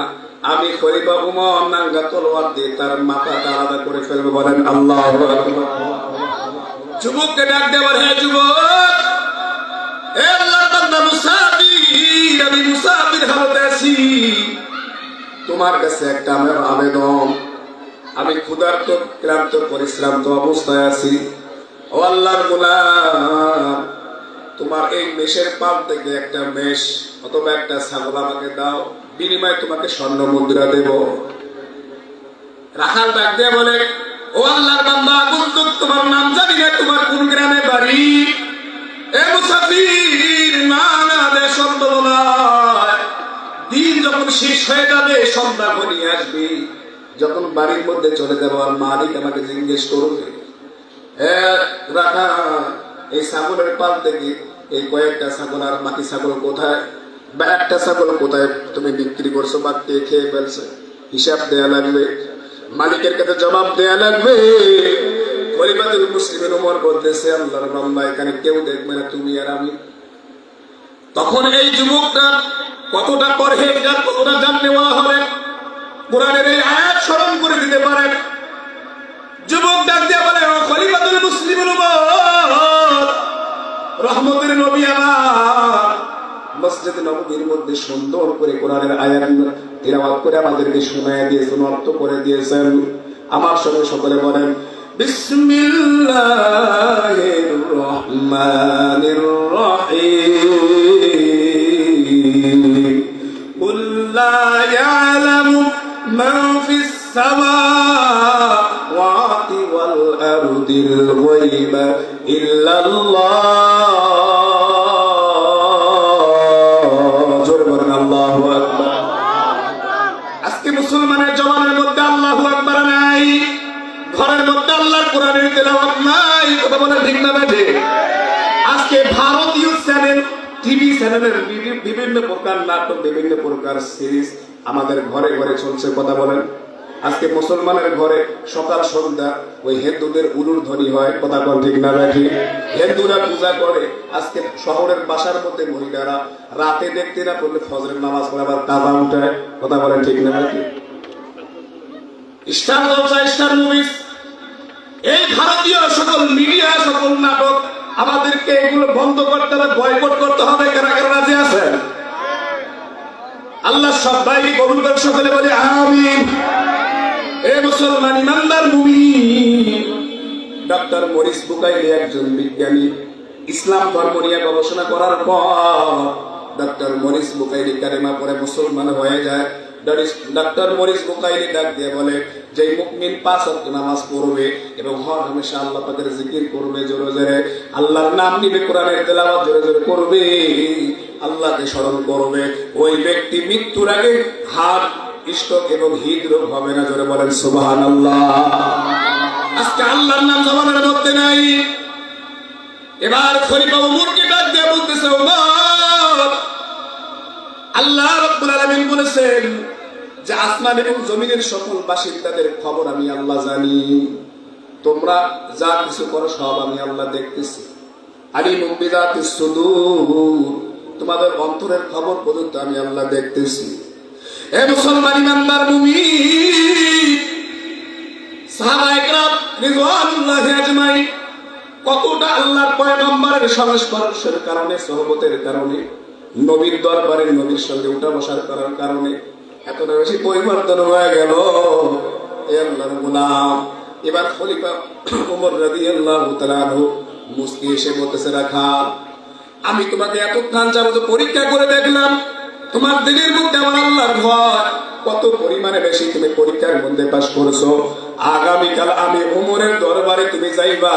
Speaker 1: আমি খলিফা উমর নাঙ্গা তলোয়ার দিয়ে তার মাথাটা আলাদা করে ফেলবো। বলেন আল্লাহু আকবার। যুবককে ডাক দেওয়ার, হে যুবক, হে আল্লাহর বান্দা মুসাফির, আমি মুসাফির হালতে আছি, তোমার কাছে একটা আমার আবেদন। আমি ক্ষুধার্ত, ক্লান্ত, পরিশ্রান্ত অবস্থায় আছি। ও আল্লাহর গোলাম, তোমার এই মেষের পাল থেকে একটা মেষ অথবা একটা ছাগল আমাকে দাও, বিনিময়ে তোমাকে স্বর্ণ মুদ্রা দেব। রাখাল ডাক দিয়ে বলে, ও আল্লাহর বান্দা, কুনতুক, তোমার নাম জানি না, তোমার কোন গ্রামে বাড়ি? এ মুসাফির, না না দে সম্ভব নয়। দিন যখন শেষ হয়ে যাবে, সন্ধ্যা ঘনিয়ে আসবে, যখন বাড়ির মধ্যে চলে যাবো আর মালিক আমাকে জিজ্ঞেস করবে, রাখা এই ছাগলের পাল থেকে এই কয়েকটা ছাগল আর বাকি ছাগল কোথায়, বা একটা ছাগল কোথায় তুমি বিক্রি করছো বা কে খেয়ে ফেলছে, হিসাব দেয়া লাগবে, মালিকের কাছে জবাব দেয়া লাগবে। খলিফাতুল মুসলিমিন ওমর বলতেছে, আল্লাহর বান্দা, এখানে কেউ দেখবে না, তুমি আর আমি। তখন এই যুবকটা কতটা পরহেজগার, কতটা জাননেওয়ালা হবে, কোরআনের এই আয়াত স্মরণ করে দিতে পারে। যুবক ডাক দিয়ে বলে, ও খলিফাতুল মুসলিমিন ওমর, রহমতের নবী আমার মসজিদ নববীর মধ্যে সুন্দর করে কোরআনের আয়াত তিলাওয়াত করে আমাদেরকে শোনায় দিয়েছেন, অর্থ করে দিয়েছেন। আমার সঙ্গে সকলে বলেন, বিসমিল্লাহির রহমানির রহিম কুল লা ইয়ালামু মান ফিস সামাওয়াতি ওয়াল আরদিল গায়বা ইল্লাল্লাহ। জোরে বলেন আল্লাহু আকবার। আজকে মুসলমানের জবানের মধ্যে আল্লাহু আকবার নাই, ঘরের মধ্যে আল্লাহর কোরআনের তেলাওয়াত নাই। কথা বলে ঠিক না বেঠে? আজকে ভারতীয় চ্যানেল, টিভি চ্যানেলের বিভিন্ন প্রকার নাটক, বিভিন্ন প্রকার সিরিজ আমাদের ঘরে ঘরে চলছে। কথা বলেন, আজকে মুসলমানের ঘরে সকাল সন্ধ্যা ওই হিন্দুদের উলুর ধ্বনি হয়। কথা বল ঠিক না বেঠি? হিন্দুরা পূজা করে। আজকে শহরের বাসার মধ্যে মহিলারা রাতে দেখতে না পড়লে ফজরের নামাজ পড়ে আবার কাজা উঠায়। কথা বলেন ঠিক না বেঠি? স্টার জলসা, স্টার মুভিজ, এই ভারতীয় সকল মিডিয়া, সকল নাটক, আমাদেরকে এগুলো বন্ধ করতে হবে, বয়কট করতে হবে। কারা কারা রাজি আছেন? আল্লাহ সবাইকে কবুল করে সকলে বলে আমিন। এ মুসলমান ইমানদার মুমিন, ডক্টর মরিস বুকাইলি একজন বিজ্ঞানী, ইসলাম ধর্ম নিয়ে গবেষণা করার পর ডক্টর মরিস বুকাইলি কালেমা পড়ে মুসলমান হয়ে যায়। ডক্টর মরিস বুকাইলি ডাক দিয়ে বলে যে মুমিন 5 ওয়াক্ত নামাজ পড়বে এবং হর হামেশা আল্লাহ পাকের জিকির করবে, জোরে জোরে আল্লাহর নাম নিবে, কোরআনের তেলাওয়াত জোরে জোরে করবে, আল্লাহকে স্মরণ করবে, ওই ব্যক্তি মৃত্যুর আগে হার্ট স্ট্রোক এবং হৃদরোগ হবে না। জোরে বলেন সুবহানাল্লাহ। আজকে আল্লাহর নাম জবানের মধ্যে নাই। এবার খলিফা উমরকে ডাক দিয়ে বলতেছে, ওমর, আল্লাহ রাব্বুল আলামিন বলেছেন যে আসমান এবং জমিনের সকল বাসিন্দাদের খবর আমি আল্লাহ জানি, তোমরা যা কিছু করো সব আমি আল্লাহ দেখতেছি। আলিমুম বিযাতিস সুদূর, তোমাদের অন্তরের খবর পর্যন্ত আমি আল্লাহ দেখতেছি। এ মুসলমান ইমানদার মুমিন, সাহাবায়ে কেরাম রিজওয়ানুল্লাহি আজমাইন কতটা আল্লাহর পয়গম্বরের সংস্পর্শের কারণে, সোহবতের কারণে, নবীর দরবারে নবীর সঙ্গে উঠা বসার করার কারণে এতটা বেশি পরিবর্তন হয়ে গেল। এ আল্লাহর গোলাম, এবার খলিফা ওমর রাদিয়াল্লাহু তাআলা আনহু মুস্কি এসে বলতেছে, রাখা, আমি তোমাকে এতক্ষণ যাবত পরীক্ষা করে দেখলাম, তোমার দিলের মধ্যে আমার আল্লাহর ভয় কত পরিমাণে বেশি, তুমি পরীক্ষার মধ্যে পাস করছো। আগামীকাল আমি ওমরের দরবারে তুমি যাইবা,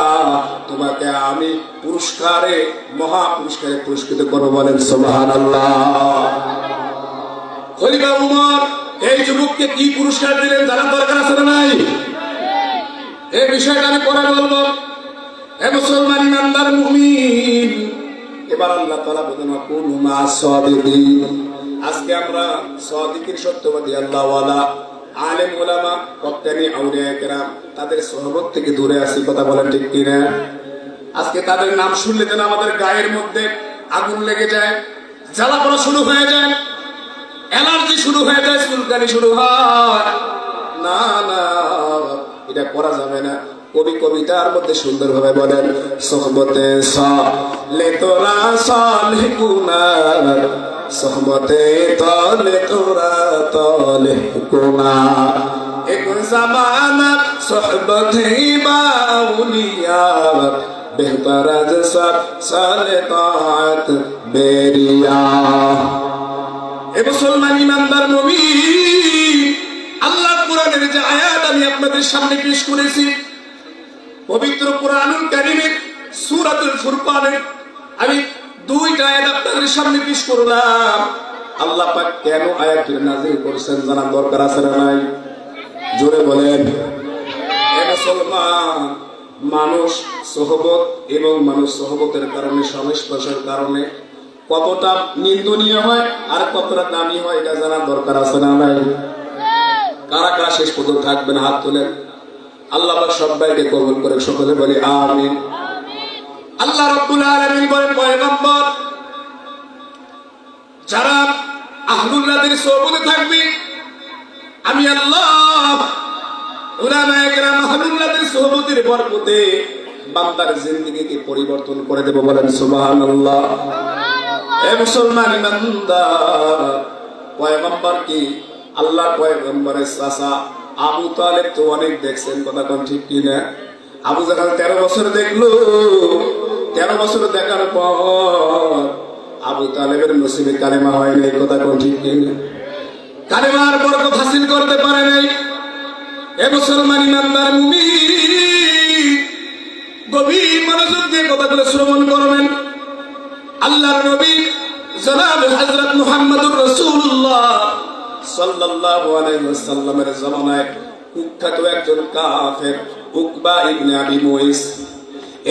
Speaker 1: তোমাকে আমি পুরস্কারে, মহা পুরস্কারে পুরস্কৃত করবো। বলেন সুবহানাল্লাহ। খলিফা ওমর এই যুবককে কি পুরস্কার দিলেন জানার দরকার আছে না নাই? এই বিষয়টা আমি পরে বলবো। হে মুসলমান ইমানদার মুমিন, এবার আল্লাহ তাআলা বলেন কুনু মা সাদিকিন। আজকে আমরা সাদিকির, সত্যবাদী, আল্লাহওয়ালা, আলেম ওলামা, হক্কানি আউলিয়া কেরাম তাদের সোহবত থেকে দূরে আছি। কথা বলেন ঠিক কিনা? আজকে তাদের নাম শুনলে যেন আমাদের গায়ের মধ্যে আগুন লেগে যায়, জ্বালা পড়া শুরু হয়ে যায়, অ্যালার্জি শুরু হয়ে যায়, চুলকানি শুরু হয়। না না, এটা করা যাবে না। কবি কবিতার মধ্যে সুন্দর ভাবে বলেন, সোহবতে সালে তোরা সালে গুনার, সোহবতে তলে তোরা তলে গুনা, এক জামানা সোহবতে বাউলিয়া, বেহতর আজ সব সালে তাআত বেরিয়া। এ মুসলমান ইমানদার মুমিন, আল্লাহর কোরআনের যে আয়াত আমি আপনাদের সামনে পেশ করেছি, পবিত্র কোরআনুল কারীমের সূরাতুল ফুরকানের আমি 2টা আয়াত আপনাদের সামনে পেশ করলাম। আল্লাহ পাক কেন আয়াতটি নাযিল করেছেন জানার দরকার আছে না নাই? জোরে বলেন। এ মুসলমান, মানুষ সোহবত এবং মানুষ সোহবতের কারণে, সংস্পর্শের কারণে কতটা নিন্দনীয় হয় আর কতটা দামি হয় এটা জানার দরকার আছে না নাই? কারা কারা শেষ পর্যন্ত থাকবেন হাত তুলেন। আল্লাহ পাক সবাইকে কবুল করে সকলে বলি আমিন। আল্লাহ রাব্বুল আলামিন বলেন, পয়গম্বর যারা আহলুল্লাহদের সোহবতে থাকবে, আমি আল্লাহ উলামায়ে কেরাম আহলুল্লাহদের সোহবতের বরকতে বান্দার জিন্দেগিকে পরিবর্তন করে দেব। বলেন সুবহানাল্লাহ। এ মুসলমান ইমানদার, পয়গম্বর কি আল্লাহর পয়গম্বরের চাচা আবু তালেব তো অনেক দেখছেন, কথা কোন ঠিক কিনা? আবু জাহাল 13 বছর দেখলো। 13 বছর দেখার পর আবু তালেবের নসিবে কালেমা হয় নাই। কথা কোন ঠিক কিনা? কালেমার বরকত হাসিল করতে পারে নাই। এ মুসলমান ইমানদার মুমিন, গভীর মনোযোগ দিয়ে কথাগুলো শ্রবণ করবেন। আল্লাহর নবী জনাব হযরত মুহাম্মদুর রাসূলুল্লাহ সাল্লাল্লাহু আলাইহি ওয়াসাল্লামের জামানায় কুখ্যাত একজন কাফের উকবা ইবনে আবি মুঈস।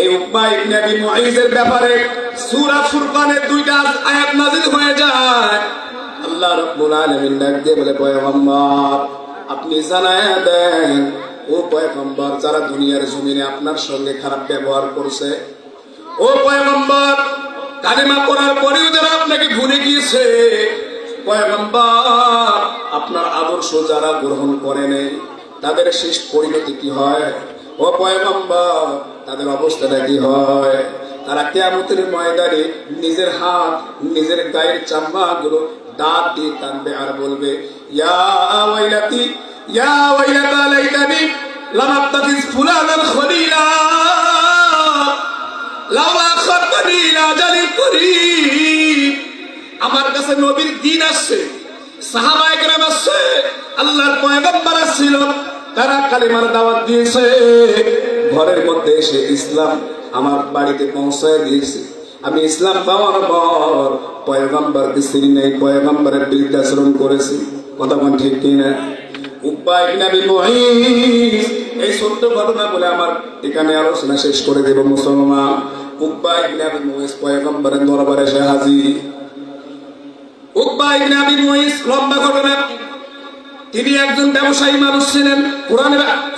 Speaker 1: এই উকবা ইবনে আবি মুঈসের ব্যাপারে সূরা ফুরকানের 2টা আয়াত নাযিল হয়ে যায়। আল্লাহ রাব্বুল আলামিন ডাক দিয়ে বলে, পয়গম্বর আপনি জানায়া দেন, ও পয়গম্বর যারা দুনিয়ার জমিনে আপনার সঙ্গে খারাপ ব্যবহার করছে, ও পয়গম্বর কালেমা পড়ার পরেও যারা আপনাকে ভুলে গিয়েছে, পয়গম্বর আপনার আদর্শ যারা গ্রহণ করে নেই তাদের শেষ পরিণতি কি হয়? ও পয়গম্বর তাদের অবস্থাটা কি হয়? তারা কিয়ামতের ময়দানে নিজের হাত নিজের গায়ের চামড়াগুলো দাঁত দিয়ে টানবে আর বলবে, ইয়া ওয়াইলাতি ইয়া ওয়াইলাতা লাইতানি লাম আত্তাখিজ ফুলানান খলিলা লাউলা আখারতানি ইলা আজালিন করিব। আমার কাছে নবীর দিন আসছে, সাহাবায়ে কেরাম আসছে, আল্লাহর পয়গম্বর ছিল, তারা কালেমার দাওয়াত দিয়েছে, ঘরের মধ্যে এসে ইসলাম আমার বাড়িতে পৌঁছায় দিয়েছে। আমি ইসলাম পাওয়ার পর পয়গম্বরকে চিনি নাই, পয়গম্বরের বিরুদ্ধে আচরণ করেছি। কথা কোন ঠিক কিনা? উকবা ইবনে আবি মুঈস এই সত্য ঘটনা বলে আমার এখানে আলোচনা শেষ করে দেব। মুসলমান, উকবা ইবনে আবি মুঈস পয়গম্বরের দরবারে এসে হাজির। উকবা ইবনে আবি মুঈস লম্বা ঘটনা। তিনি একজন ব্যবসায়ী মানুষ ছিলেন।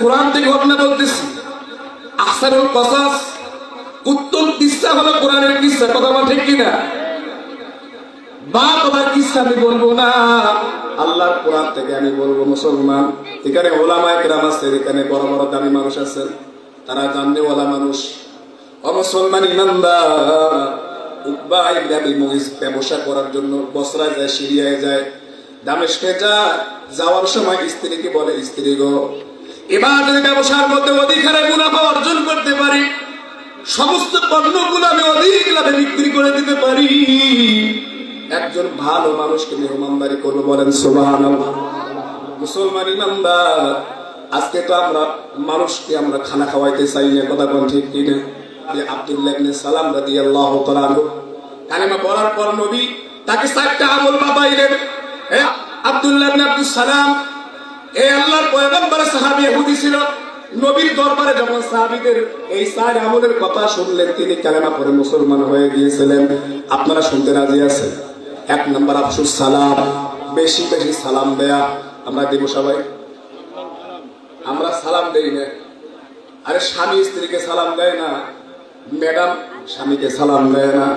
Speaker 1: কোরআন থেকে ঘটনা বলতেছি। আহসানুল কসাস, উত্তম কিসসা হলো কোরআনের কিসসা। কথা বলা ঠিক কিনা? বা তোমার কিসসা আমি বলবো না, আল্লাহর কোরআন থেকে আমি বলবো। মুসলমান, এখানে ওলামায়ে কেরাম আছেন, এখানে বড় বড় দামি মানুষ আছেন, তারা জানলে ওলা মানুষ। ও মুসলমান ইমানদার, উকবা ইবনে আবি মুঈস ব্যবসা করার জন্য বসরায় যায়, সিরিয়ায় যায়, দামেস্কে যায়। যাওয়ার সময় স্ত্রীকে বলে, স্ত্রী গো, এবার যদি ব্যবসার মধ্যে অধিক হারে মুনাফা অর্জন করতে পারি, সমস্ত পণ্যগুলো আমি অধিক লাভে বিক্রি করে দিতে পারি, একজন ভালো মানুষকে মেহমানদারি করবো। বলেন সুবহানাল্লাহ। মুসলমান ইমানদার, আজকে তো আমরা মানুষকে আমরা খানা খাওয়াইতে চাই না। কথা কোন ঠিক কিনা? আব্দুল্লাহ ইবনে সালাম রাদিয়াল্লাহু তাআলা আনহু কালেমা পড়ার পর নবী তাকে 4টা আমল বাতাইলেন। আব্দুল্লাহ ইবনে আব্দুস সালাম এই আল্লাহর পয়গম্বরের সাহাবী ইহুদি ছিল। নবীর দরবারে যখন সাহাবীদের এই 4 আমলের কথা শুনলেন, তিনি কালেমা পড়ে মুসলমান হয়ে গিয়েছিলেন। আপনারা শুনতে রাজি আছেন? 1 নম্বর আফসুস সালাম, বেশি বেশি সালাম দেয়া। আমরা দেব সবাই? আমরা সালাম দেই না। আরে স্বামী স্ত্রীকে সালাম দেয় না, ম্যাডাম স্বামীকে সালাম দেয় না,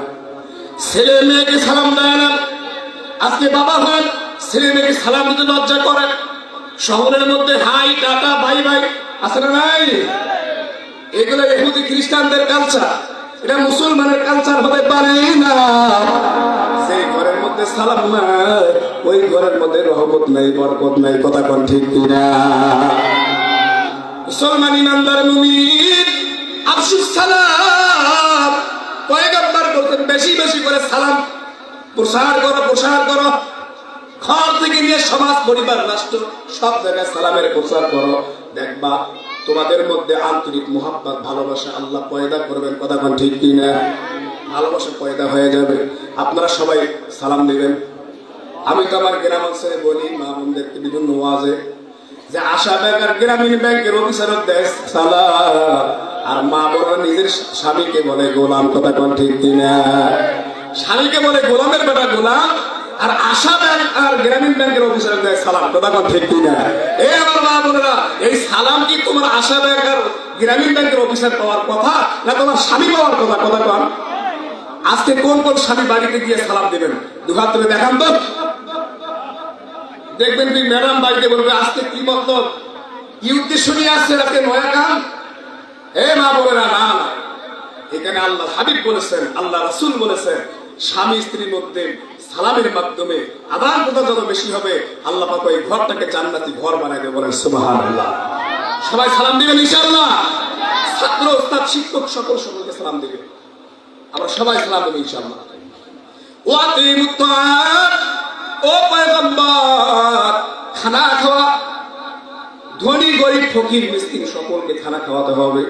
Speaker 1: ছেলে মেয়েকে সালাম দেয় না। আজকে বাবা হয়, ছেলে মেয়েকে সালাম দিতে লজ্জা করে। শহরের মধ্যে হাই টাটা বাই বাই আছে না নাই? এগুলো ইহুদি খ্রিস্টানদের কালচার, এটা মুসলমানের কালচার হতে পারে না। সেই ঘরের মধ্যে সালাম নাই, ওই ঘরের মধ্যে রহমত নাই, বরকত নাই। কথা কোন ঠিক কিনা? মুসলমান ইমানদার মুমিন, আফসুস সালাম। পয়গম্বর বলতেন বেশি বেশি করে সালাম প্রসার করো, প্রসার করো। ঘর থেকে নিয়ে সমাজ, পরিবার, রাষ্ট্র সব জায়গায় সালামের প্রচার করো। দেখবা তোমাদের মধ্যে আন্তরিক মুহাব্বত, ভালোবাসা আল্লাহ পয়দা করবেন। কথা কোন ঠিক কিনা? ভালোবাসা পয়দা হয়ে যাবে। আপনারা সবাই সালাম দিবেন। আমি তো আমার গ্রাম অঞ্চলে বলি মা বোনদেরকে বিভিন্ন ওয়াজে যে আশা ব্যাংক আর গ্রামীণ ব্যাংকের অফিসারক দেয় সালাম, আর মা বোনরা নিজের স্বামীকে বলে গোলাম। কথা কোন ঠিক কিনা? স্বামীকে বলে গোলামের বেটা গোলাম, আর আশা ব্যাংক আর গ্রামীণ ব্যাংকের অফিসার দেয় সালাম। কথা কোন ঠিক কিনা? এই আমার মা বোনেরা, এই সালাম কি তোমার আশা ব্যাংক আর গ্রামীণ ব্যাংকের অফিসার পাওয়ার কথা, না তোমার স্বামী পাওয়ার কথা? কথা কন। আজকে কোন কোন স্বামী বাড়িতে গিয়ে সালাম দেবেন? 2 হাত তুলে দেখান তো। দেখবেন তুই ম্যাডাম বাড়িতে বলবে, আজকে কি মতলব, কি উদ্দেশ্য নিয়ে আসছে আজকে নয়া কাম? এ মা বোনেরা, না না, এখানে আল্লাহ হাবিব বলেছেন, আল্লাহ রাসূল বলেছেন, স্বামী স্ত্রীর মধ্যে সালামের মাধ্যমে আদান প্রদান যত বেশি হবে, আল্লাহ পাক এই ঘরটাকে জান্নাতি ঘর বানাই দেবে। বলেন সুবহানাল্লাহ। সবাই সালাম দিবেন ইনশাআল্লাহ।
Speaker 2: ছাত্র ওস্তাদ শিক্ষক সকলকে সালাম দেবে। আমরা সবাই সালাম দেবো ইনশাআল্লাহ। ও ও পয়গম্বর, খানা খাওয়া, ধনী গরিব ফকির মিসকিন সকলকে খানা খাওয়াতে হবে,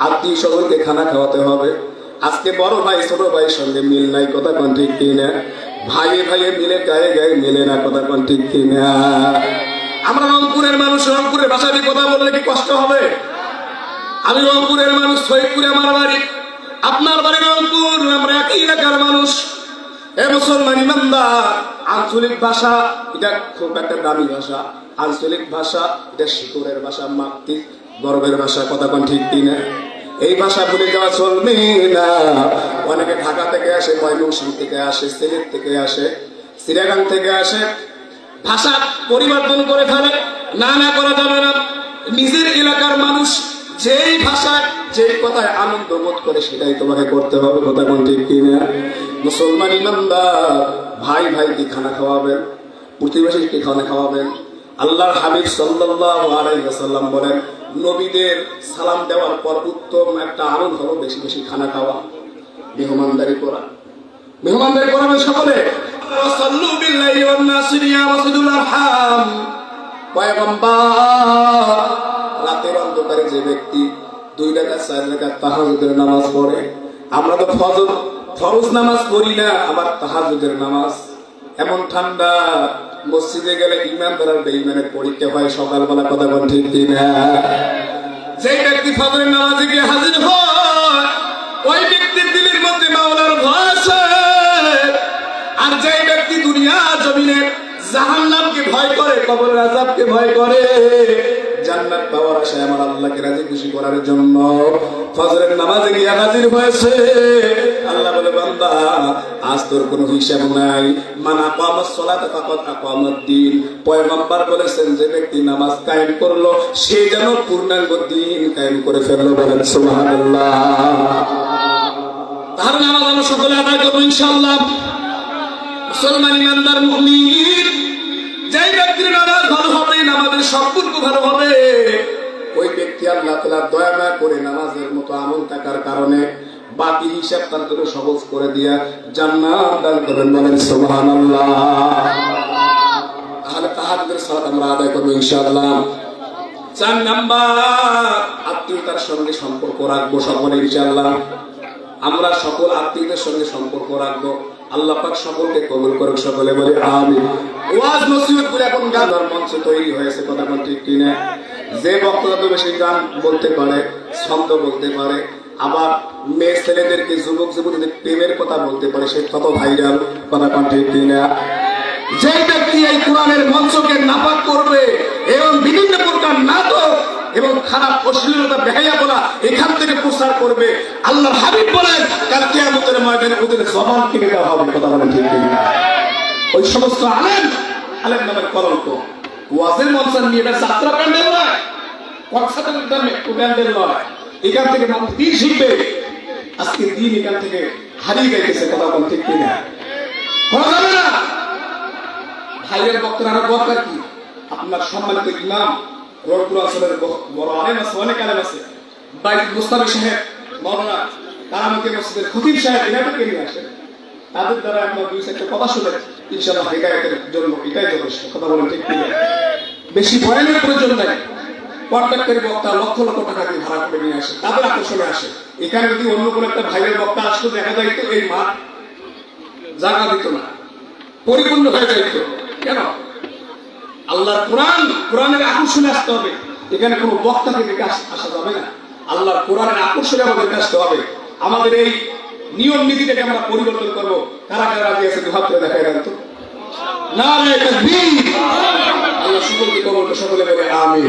Speaker 2: আত্মীয় সকলকে খানা খাওয়াতে হবে। আজকে বড় ভাই ছোট ভাইয়ের সঙ্গে মিল নাই, কথা কোন ঠিক কিনা? ভাইয়ে ভাইয়ে মিলে গায়ে গায়ে মিলে না, কথা কোন ঠিক কিনা? আমরা রংপুরের মানুষ, রংপুরের ভাষা দিয়ে কথা বললে কি কষ্ট হবে? আমি রংপুরের মানুষ, সৈয়দপুরে আমার বাড়ি, আপনার বাড়ি রংপুর, আমরা একই এলাকার মানুষ। এ মুসলমান ইমানদার, আঞ্চলিক ভাষা এটা খুব একটা দামি ভাষা। আঞ্চলিক ভাষা এটা শিকড়ের ভাষা, মাতৃ গর্বের ভাষা, কথা কোন ঠিক কিনা? এই ভাষা ভুলে যাওয়া চলবে না। অনেকে ঢাকা থেকে আসে, ময়মনসিংহ থেকে আসে, সিলেট থেকে আসে, চিটাগাং থেকে আসে, ভাষা পরিবর্তন করে ফেলে। না না করা যাবে না। নিজের এলাকার মানুষ যেই ভাষায় যেই কথায় আনন্দ বোধ করে সেটাই তোমাকে করতে হবে, কথা কোন ঠিক কিনা? মুসলমান ইমানদার, ভাই ভাইকে খানা খাওয়াবেন, প্রতিবেশীকে খানা খাওয়াবেন। আল্লাহর হাবিব সাল্লাল্লাহু আলাইহি ওয়াসাল্লাম বলেন, নবীদের সালাম দেওয়ার পর উত্তম একটা আমল হলো বেশি বেশি খানা খাওয়া, মেহমানদারি করা। মেহমানদারি করাবে সকলে। সাল্লু বিল্লাহি ওয়ান নাসির ইয়া রাসূলুল আরহাম। পয়গম্বর, রাতের অন্ধকারে যে ব্যক্তি 2 রাকাত 4 রাকাত তাহাজ্জুদের নামাজ পড়ে, আমরা তো ফরজ নামাজ পড়ি না, আবার তাহাজ্জুদের নামাজ। এমন ঠান্ডা, মসজিদে গেলে ইমানদার আর বেঈমানের পরীক্ষা হয় সকালবেলা, কথা কোন ঠিক কিনা? যে ব্যক্তি ফজরের নামাজে গিয়ে হাজির হয়, ওই ব্যক্তির দিলের মধ্যে মাওলার ভয় আছে। আর যে ব্যক্তি দুনিয়া জমিনে জাহান্নামকে ভয় করে, কবরের আযাবকে ভয় করে, জান্নাত পাওয়ার আশায় আমার আল্লাহকে রাজি খুশি করার জন্য ফজরের নামাজে গিয়ে হাজির হয়েছে, আল্লাহ বলে, বান্দা আজ তোর কোনো হিসাব নাই। মান আকামাস সালাত ফাকাদ আকামাদ দ্বীন। পয়গম্বর বলেছেন, যে ব্যক্তি নামাজ কায়েম করলো সে যেন পূর্ণাঙ্গ দ্বীন কায়েম করে ফেললো। বলেন সুবহানাল্লাহ। তাহলে নামাজ আমরা সকলে আদায় করবো ইনশাআল্লাহ। মুসলমান ইমানদার মুমিন, যেই ব্যক্তির নামাজ ভালো হবে, নামাজের সম্পর্ক ভালো হবে, ওই ব্যক্তি আল্লাহ তাআলা দয়া মায়া করে নামাজের মতো আমল থাকার কারণে বাকি হিসাব তার জন্য সহজ করে দিয়া জান্নাত দান করেন। বলেন সুবহানাল্লাহ। তাহলে তাহাজ্জুদের সালাত আমরা আদায় করব ইনশাআল্লাহ। 4 নাম্বার, আত্মীয়তার সঙ্গে সম্পর্ক রাখবো সকলে ইনশাআল্লাহ। আমরা সকল আত্মীয়দের সঙ্গে সম্পর্ক রাখবো। আল্লাহ পাক সকলকে কবুল করুক, সকলে বলে আমিন। ওয়াজ নসিহত করে এখন গানের মঞ্চ তৈরি হয়েছে, কথা কোন ঠিক কিনা? যে বক্তা তো বেশি গান বলতে পারে, ছন্দ বলতে পারে, আবার মেয়ে ছেলেদেরকে, যুবক যুবতীদের প্রেমের কথা বলতে পারে, সে কত ভাইরাল, কথা কোন ঠিক কিনা? যে ব্যক্তি এই কোরআনের মঞ্চকে নাপাক করবে এবং বিভিন্ন প্রকার নাটক এবং খারাপ অশ্লীলতা বেহায়াপনা এখান থেকে প্রচার করবে, আল্লাহর হাবিব বলেন কাল কিয়ামতের ময়দানে ওদের জবান কেটে দেওয়া হবে, কথা বলেন ঠিক কিনা? ওই সমস্ত আলেম নামের কলঙ্ক। ওয়াজের মঞ্চ নিয়ে এটা যাত্রা প্যান্ডেল নয়, কনসার্টের দামে প্যান্ডেল নয়। এখান থেকে মানুষ দিন শিখবে। আজকে দিন এখান থেকে হারিয়ে গেছে, কথা বলেন ঠিক কিনা? করা যাবে না। ভাইয়ের বক্তার দরকার কি? আপনার সম্মানিত ইমাম রংপুর অঞ্চলের বড় আলেম আছে, অনেক আলেম আছে, বাইক মুস্তাফি সাহেব, মৌলানা কারামতি মসজিদের খতিব সাহেব, এনাদেরকে নিয়ে আসেন। তাদের দ্বারা আপনার 2-4টা কথা শুনে ইনশাআল্লাহ হেদায়েতের জন্য এটাই যথেষ্ট, কথা বলেন ঠিক কিনা? বেশি বয়ানের প্রয়োজন নাই। কন্ট্রাক্টরি বক্তা লক্ষ লক্ষ টাকা দিয়ে ভাড়া করে নিয়ে আসে, তাদের আকর্ষণে আসে। এখানে যদি অন্য কোনো একটা ভাইয়ের বক্তা আসতো, দেখা যায় তো এই মাঠ জায়গা দিত না, পরিপূর্ণ হয়ে যাইত। কেন? আল্লাহর কোরআনের আকর্ষণে আসতে হবে। এখানে কোনো বক্তাকে দেখে আসা যাবে না। আল্লাহর কোরআনের আকর্ষণে আমাদেরকে আসতে হবে। আমাদের এই নিয়ম নীতিটাকে আমরা পরিবর্তন করবো। কারা কারা রাজি আছে দুহাত করে দেখাই দেন তো। নারে তাকবীর। আল্লাহ সকলকে কবুল করে, সকলে বলে আমিন।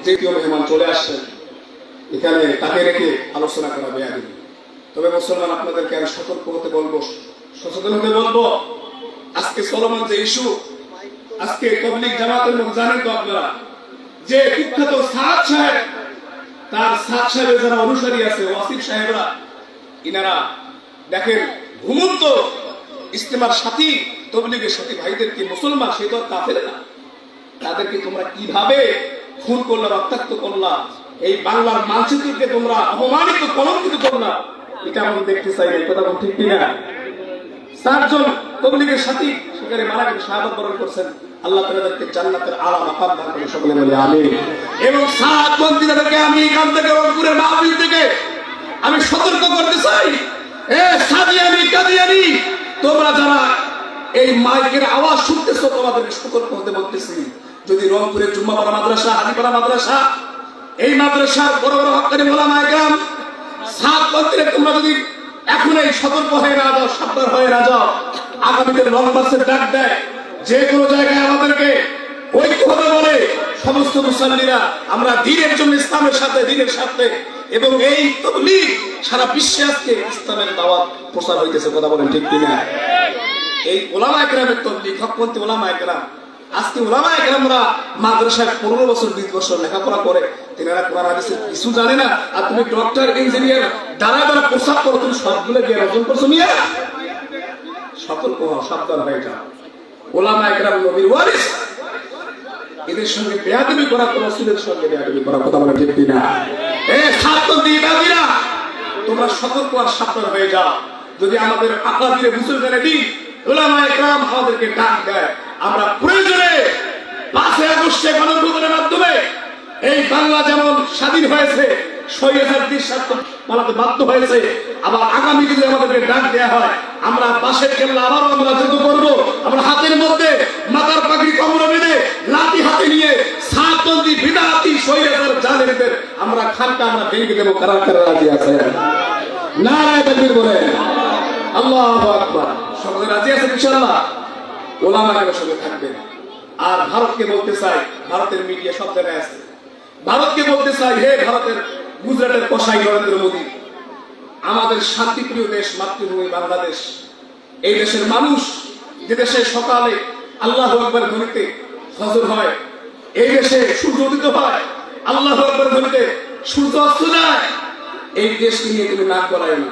Speaker 2: যেহেতু মেহমান চলে আসছেন, এখানে তাকে রেখে আলোচনা করা বেয়াদবি। তবে মুসলমান আপনাদেরকে আমি সতর্ক হতে বলবো, সচেতন হতে বলবো। আজকে চলমান যে ইস্যু, আজকে তাবলীগ জামাতের লোক জানেন তো আপনারা, যে বিখ্যাত সাদ সাহেব, তার সাদ সাহেবের যারা অনুসারী আছে, ওয়াসিফ সাহেবরা, ইনারা দেখেন ঘুমন্ত ইস্তেমার সাথী, তাবলীগের সাথী ভাইদেরকে মুসলমান, সে তো কাফের না, তাদেরকে তোমরা কিভাবে খুন করলা, রক্তাক্ত করলা, এই বাংলার মানচিত্রকে তোমরা অপমানিত কলঙ্কিত করো না, এটা আমরা দেখতে চাই না। এই কথা বল ঠিক কিনা? 4 জন তবলিগের সাথী সেখানে মারা গেছে, শাহাদাত বরণ করছেন। আল্লাহ তাআলাকে জান্নাতের আলা মাকাম দান করুন, সকলে বলি আমিন। এবং 7 বন্দীদেরকে আমি এখান থেকে রংপুরের মাহফিল থেকে আমি সতর্ক করতে চাই, এ সাদিয়ানি কাদিয়ানি, তোমরা যারা এই মাইকের আওয়াজ শুনতেছো তোমাদের সতর্ক হতে বলতেছি। যদি রংপুরের জুম্মাপাড়া মাদ্রাসা, হাজিপাড়া মাদ্রাসা, এই মাদ্রাসার বড় বড় হক্কানি ওলামা একরাম 7 বন্দীরে তোমরা যদি এখন এই সতর্ক হয়ে না যাও, সাবধান হয়ে না যাও, আগামীতে লং মার্চের ডাক দেয়, যে কোনো জায়গায় আমাদেরকে ঐক্য হতে বলে সমস্ত মুসল্লিরা, আমরা দ্বীনের জন্য ইসলামের সাথে, দ্বীনের সাথে, এবং এই তাবলীগ সারা বিশ্বে আজকে ইসলামের দাওয়াত প্রচার হইতেছে। কথা বলেন ঠিক কিনা? এই ওলামা একরামের তাবলীগ, হকপন্থী ওলামা একরাম, আজকে ওলামা একরামরা মাদ্রাসায় 15 বছর 20 বছর লেখাপড়া করে, তেনারা কোরআন হাদিসের কিছু জানে না। আর তুমি ডক্টর, ইঞ্জিনিয়ার দ্বারা দ্বারা প্রসাব করো, তুমি সবগুলো জ্ঞান অর্জন করছো নিয়ে। সতর্ক হও, সাবধান হয়ে যাও। ওলামা একরাম নবীর ওয়ারিস, এদের সঙ্গে বেয়াদবি করা, কোন রাসূলের সঙ্গে বেয়াদবি করা। কথা বলেন ঠিক কিনা? এ ছাত্র দিবাদীরা, তোমরা সতর্ক আর সাবধান হয়ে যাও। যদি আমাদের আকাদিরে মুসলমানের দিন ওলামা একরাম আমাদেরকে ডাক দেয়, আমরা প্রয়োজনে 5 আগস্টে গণঅভ্যুত্থানের মাধ্যমে এই বাংলা যেমন স্বাধীন হয়েছে, স্বৈরাচারদের স্বার্থ পালাতে বাধ্য হয়েছে, আবার আগামী দিনে আমাদেরকে ডাক দেওয়া হয়, আমরা বাঁশের কেল্লা আবারও আমরা যুদ্ধ করবো। আমরা হাতের মধ্যে মাথার পাগড়ি কোমরে বেঁধে লাঠি হাতে নিয়ে 7 বন্দী বিদাতি স্বৈরাচার জালেমদের আমরা খানকা আমরা ভেঙে দেবো। কারা কারা রাজি আছে? নারায়ে তাকবীর বলেন, আল্লাহু আকবার। সকলে রাজি আছেন ইনশাআল্লাহ? ওলামাদের সঙ্গে থাকবেন। আর ভারতকে বলতে চাই, ভারতের মিডিয়া সব জায়গায় আছে, ভারতকে বলতে চাই, হে ভারতের গুজরাটের কসাই নরেন্দ্র মোদী, আমাদের শান্তিপ্রিয় দেশ, মাতৃভূমি বাংলাদেশ, এই দেশের মানুষ, যে দেশে সকালে আল্লাহু আকবার ধ্বনিতে ফজর হয়, এই দেশে সূর্য উদিত হয়, আল্লাহু আকবার ধ্বনিতে সূর্য অস্ত যায়, এই দেশকে নিয়ে তুমি নাক গলায় না,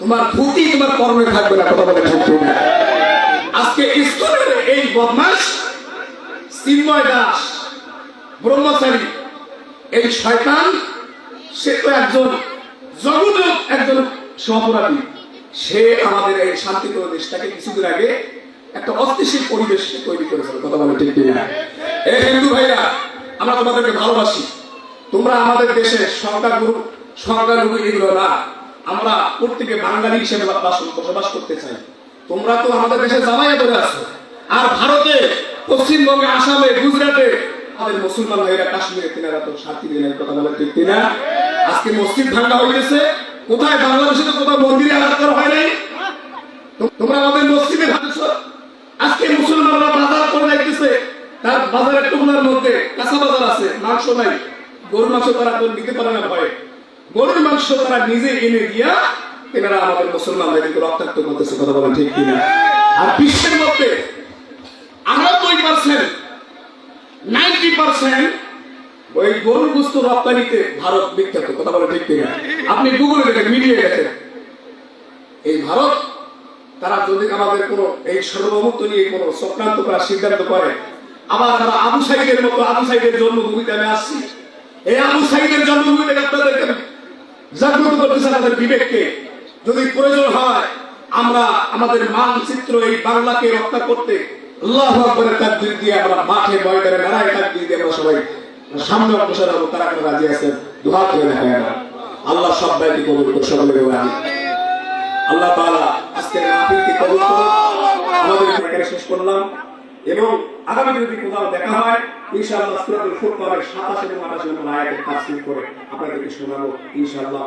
Speaker 2: তোমার ভূতি তোমার কর্মে থাকবে না। কথা বলে ঠিক না? আজকে ইসলামের এই বদমাশ চিন্ময় দাস ব্রহ্মচারী, এই শয়তান, সে তো একজন জগৎ, একজন অপরাধী। সে আমাদের এই শান্তিপ্রিয় দেশটাকে কিছুদিন আগে একটা অস্থিতিশীল পরিবেশ তৈরি করেছিল। কথা বলে ঠিক কিনা? এই হিন্দু ভাইরা, আমরা তোমাদেরকে ভালোবাসি, তোমরা আমাদের দেশে সংখ্যাগুরু এগুলো না, আমরা প্রত্যেকে বাঙালি হিসেবে বসবাস করতে চাই। তোমরা তো আমাদের দেশে জামাইয়া ধরে আছো, আর ভারতে, পশ্চিমবঙ্গে, আসামে, গুজরাটে আমাদের মুসলমান ভাইরা, কাশ্মীরে, তিনারা তো শান্তি দিন। কথা বলে ঠিক কিনা? আজকে মসজিদ ভাঙা হয়ে গেছে, কোথায়? বাংলাদেশে তো কোথাও মন্দিরে আঘাত করা হয় নাই, তোমরা আমাদের মসজিদে ভাঙছো। আজকে মুসলমানরা বাজার করে দেখতেছে, তার বাজারের টুকরার মধ্যে কাঁচা বাজার আছে, মাংস নাই, গরুর মাংস তারা দিতে পারে না ভয়ে, গরুর মাংস তারা নিজে এনে দিয়া এনারা আমাদের মুসলমান ভাইদেরকে রক্তাক্ত করতেছে। কথা বলেন ঠিক কিনা? আর বিশ্বের মধ্যে 98%, 90% ওই গরুর গোশত রপ্তানিতে ভারত বিখ্যাত। কথা বলেন ঠিক কিনা? আপনি গুগলে দেখেন, মিডিয়ায় দেখেন, এই ভারত, তারা যদি আমাদের কোনো এই সার্বভৌমত্ব নিয়ে কোনো চক্রান্ত করার সিদ্ধান্ত করে, আবার তারা আবু সাইদের মতো, আবু সাইদের জন্মভূমিতে আমি আসছি, এই আবু সাইদের জন্মভূমিতে আপনাদেরকে জাগ্রত করতেছে আমাদের বিবেককে। যদি প্রয়োজন হয়, আমরা আমাদের মানচিত্র এই বাংলাকে রক্ষা করতে আল্লাহু আকবারের তাকবীর দিয়ে আমরা মাঠে ময়দানে নারায়ে তাকবীর দিয়ে আমরা সবাই সামনে অগ্রসর হবো। কারা কারা রাজি আছেন? দুহাত তুলে দেখায় না। আল্লাহ সব দায়িত্ব কবুল করুন, সকলে বলি আমিন। আল্লাহ তাআলা আজকের মাহফিলকে কবুল করুন। আমাদের এখানে শেষ করলাম, এবং আগামী যদি কোথাও দেখা হয়, ইনশাআল্লাহ সূরাতুল ফুরকানের 27 এবং 28 নম্বর আয়াতের তাফসীর করে আপনাদেরকে শোনাবো ইনশাআল্লাহ।